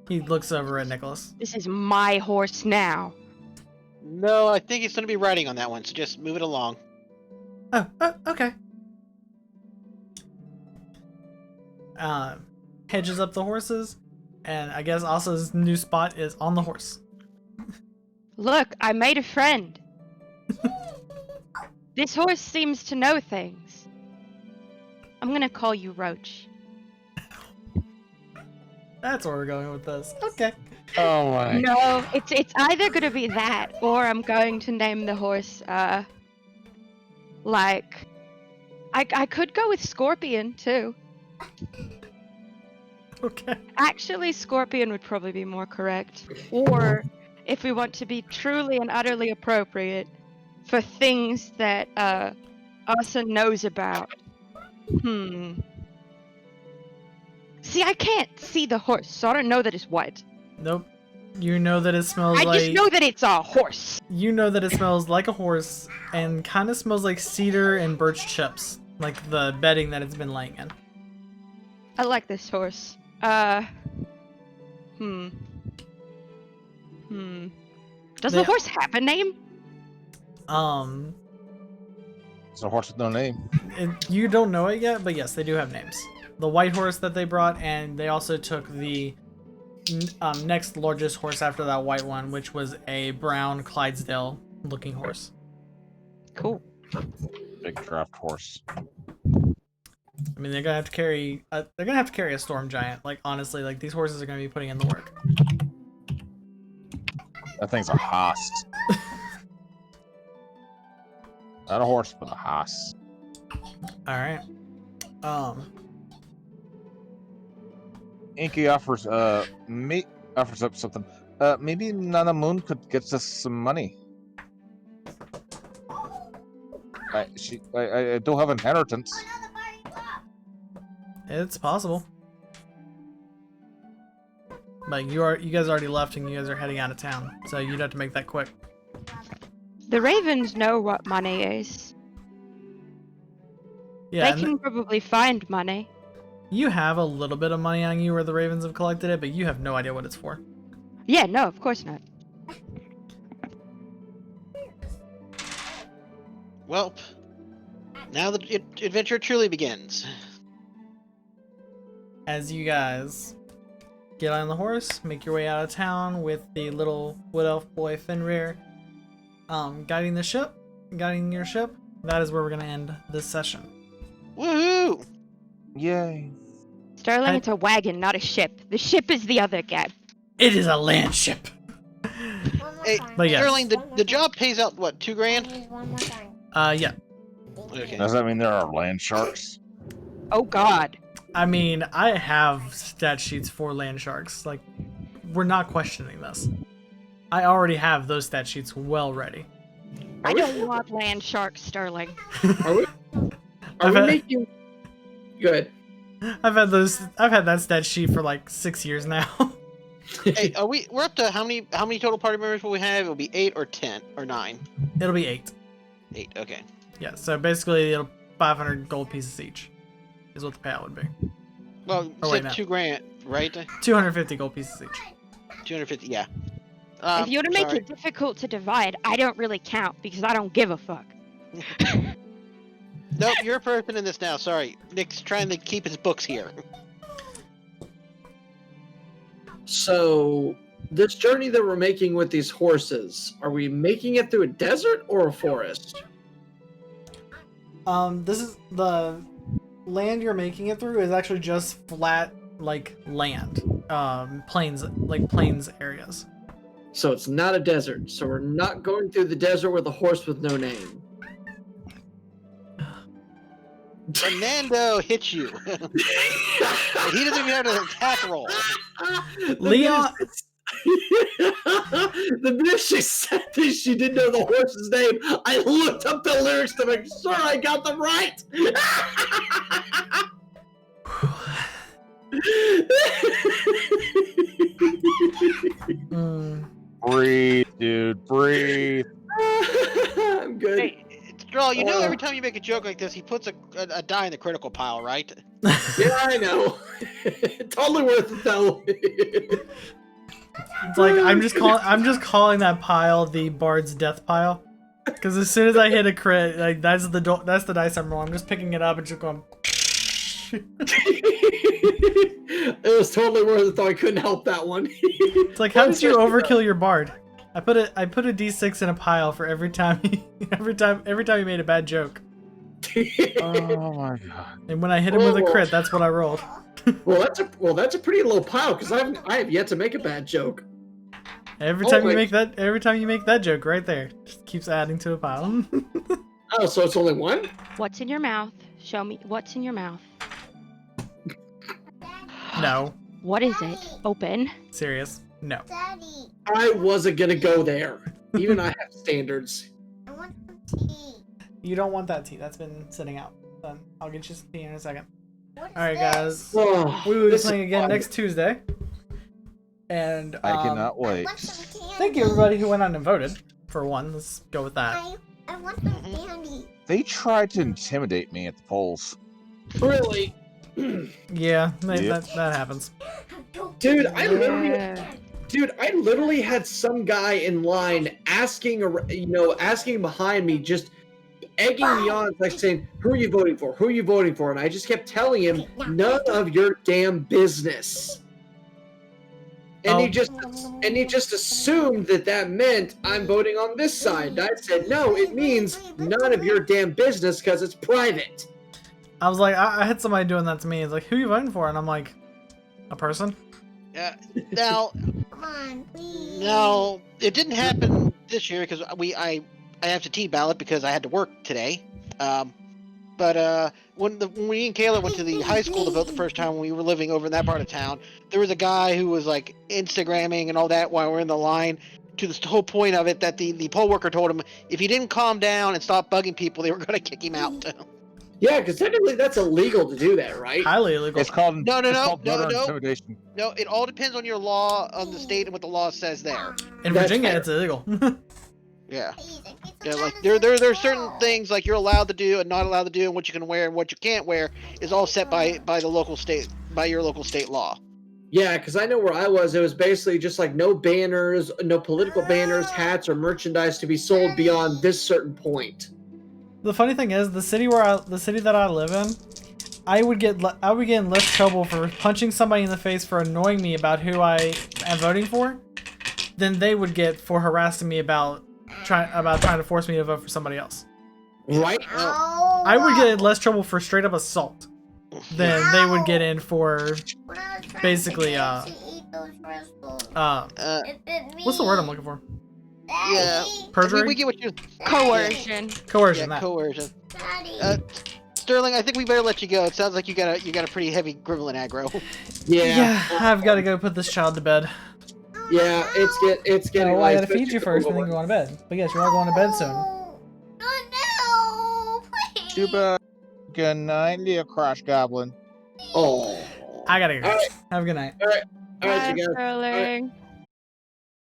He looks over at Nicholas. This is my horse now. No, I think he's going to be riding on that one, so just move it along. Oh, okay. Hedges up the horses, and I guess Asa's new spot is on the horse. Look, I made a friend. This horse seems to know things. I'm gonna call you Roach. That's where we're going with this. Okay. Oh my. No, it's either gonna be that, or I'm going to name the horse, like... I could go with Scorpion, too. Okay. Actually, Scorpion would probably be more correct. Or, if we want to be truly and utterly appropriate, for things that, Asa knows about. See, I can't see the horse, so I don't know that it's white. Nope. You know that it smells I like... just know that it's a horse. You know that it smells like a horse, and kind of smells like cedar and birch chips. Like the bedding that it's been laying in. I like this horse. Does the horse have a name? It's a horse with no name. You don't know it yet, but yes, they do have names. The white horse that they brought, and they also took the next largest horse after that white one, which was a brown Clydesdale-looking horse. Cool. Big draft horse. I mean, they're gonna have to carry. They're gonna have to carry a storm giant. Like honestly, like these horses are gonna be putting in the work. That thing's a hoss. Not a horse, but a hoss. All right. Inky offers up something. Maybe Nana Moon could get us some money. I don't have inheritance. It's possible. But you guys already left and you guys are heading out of town, so you'd have to make that quick. The Ravens know what money is. Yeah, They can probably find money. you have a little bit of money on you where the Ravens have collected it, but you have no idea what it's for. Yeah, no, of course not. Well, now the adventure truly begins. As you guys get on the horse, make your way out of town with the little wood elf boy Fenrir guiding your ship, that is where we're going to end this session. Woohoo! Yay. Sterling, it's a wagon, not a ship. The ship is the other guy. It is a land ship. Hey, But yes. Sterling, the job pays out, what, $2 grand? Use one more time. Yeah. Okay. Does that mean there are land sharks? Oh god. I mean, I have stat sheets for land sharks. Like, we're not questioning this. I already have those stat sheets well ready. I don't want land sharks, Sterling. Are we making good? I've had that stat sheet for like 6 years now. Hey, we're up to how many total party members will we have? It'll be 8 or 10 or 9. It'll be 8. 8, okay. Yeah, so basically it'll 500 gold pieces each is what the payout would be. Well, you Oh, wait, said no. 2 grand, right? 250 gold pieces each. 250, yeah. If you want to make sorry. it difficult to divide, I don't really count because I don't give a fuck. Nope, you're a person in this now. Sorry, Nick's trying to keep his books here. So, this journey that we're making with these horses, are we making it through a desert or a forest? This is the land you're making it through is actually just flat, like land, plains, like plains areas. So it's not a desert. So we're not going through the desert with a horse with no name. Fernando hits you. And he doesn't even have an attack roll. Leon, The minute she said this, she didn't know the horse's name. I looked up the lyrics to make sure I got them right. Breathe, dude. Breathe. I'm good. Hey, Stroll, you know every time you make a joke like this, he puts a die in the critical pile, right? Yeah, I know. Totally worth it though. it's like I'm just calling that pile the Bard's death pile, because as soon as I hit a crit, like that's the dice I'm rolling. I'm just picking it up and just going. It was totally worth it though. I couldn't help that one. It's like, how did you overkill your Bard? I put a D6 in a pile for every time he made a bad joke. Oh my god. And when I hit him with a crit, that's what I rolled. Well, that's a pretty low pile because I have yet to make a bad joke. Every time you make that joke right there, just keeps adding to a pile. Oh, so it's only one? What's in your mouth? Show me what's in your mouth. No. What is it? Open. Serious. No. Daddy, I wasn't gonna go there. Even I have standards. I want some tea. You don't want that tea. That's been sitting out. Then I'll get you some tea in a second. What is Alright, this? guys. Oh, We will be this is playing again fun. next Tuesday. And I cannot I wait. want some candy. thank you everybody who went on and voted. For one, let's go with that. I want some candy. They tried to intimidate me at the polls. Really? Yeah, Yep. that happens. Dude, Yeah. I literally had some guy in line asking behind me, just egging me on, like saying, "Who are you voting for? Who are you voting for?" And I just kept telling him, "None of your damn business." And he just assumed that meant I'm voting on this side. And I said, "No, it means none of your damn business because it's private." I was like, I had somebody doing that to me. It's like, who are you voting for? And I'm like, a person? Now, Come on, please. no, it didn't happen this year because I absentee ballot because I had to work today. But when me and Kayla went to the high school to vote the first time when we were living over in that part of town, there was a guy who was like Instagramming and all that while we're in the line. To the whole point of it, that the poll worker told him if he didn't calm down and stop bugging people, they were going to kick him out. Yeah, because technically that's illegal to do that, right? Highly illegal. It's called No, voter no. intimidation. No, it all depends on your law on the state and what the law says there. In That's Virginia, fair. it's illegal. Yeah. Please, I need some Yeah, like medicine. there's certain things like you're allowed to do and not allowed to do, and what you can wear and what you can't wear is all set by the local state, by your local state law. Yeah, because I know where I was, it was basically just like no banners, no political banners, hats, or merchandise to be sold beyond this certain point. The funny thing is, the city that I live in, I would get in less trouble for punching somebody in the face for annoying me about who I am voting for, than they would get for harassing me about trying to force me to vote for somebody else. Right? Ow. I would get in less trouble for straight up assault than they would get in for When I was trying basically, to get to eat those crystals, it bit me. what's the word I'm looking for? Yeah. Daddy, Perjury? We get what you Coercion. Coercion. yeah, That. coercion. Daddy. Sterling, I think we better let you go. It sounds like you got a pretty heavy gremlin aggro. Yeah, I've got to go put this child to bed. Yeah, it's getting Oh, I late, gotta feed you first, and then go on to bed. But yes, you are going to bed soon. No, please. Too bad. Good night, little Crash Goblin. Oh. I gotta go. All right. Have a good night. All right, Bye, you guys. Sterling.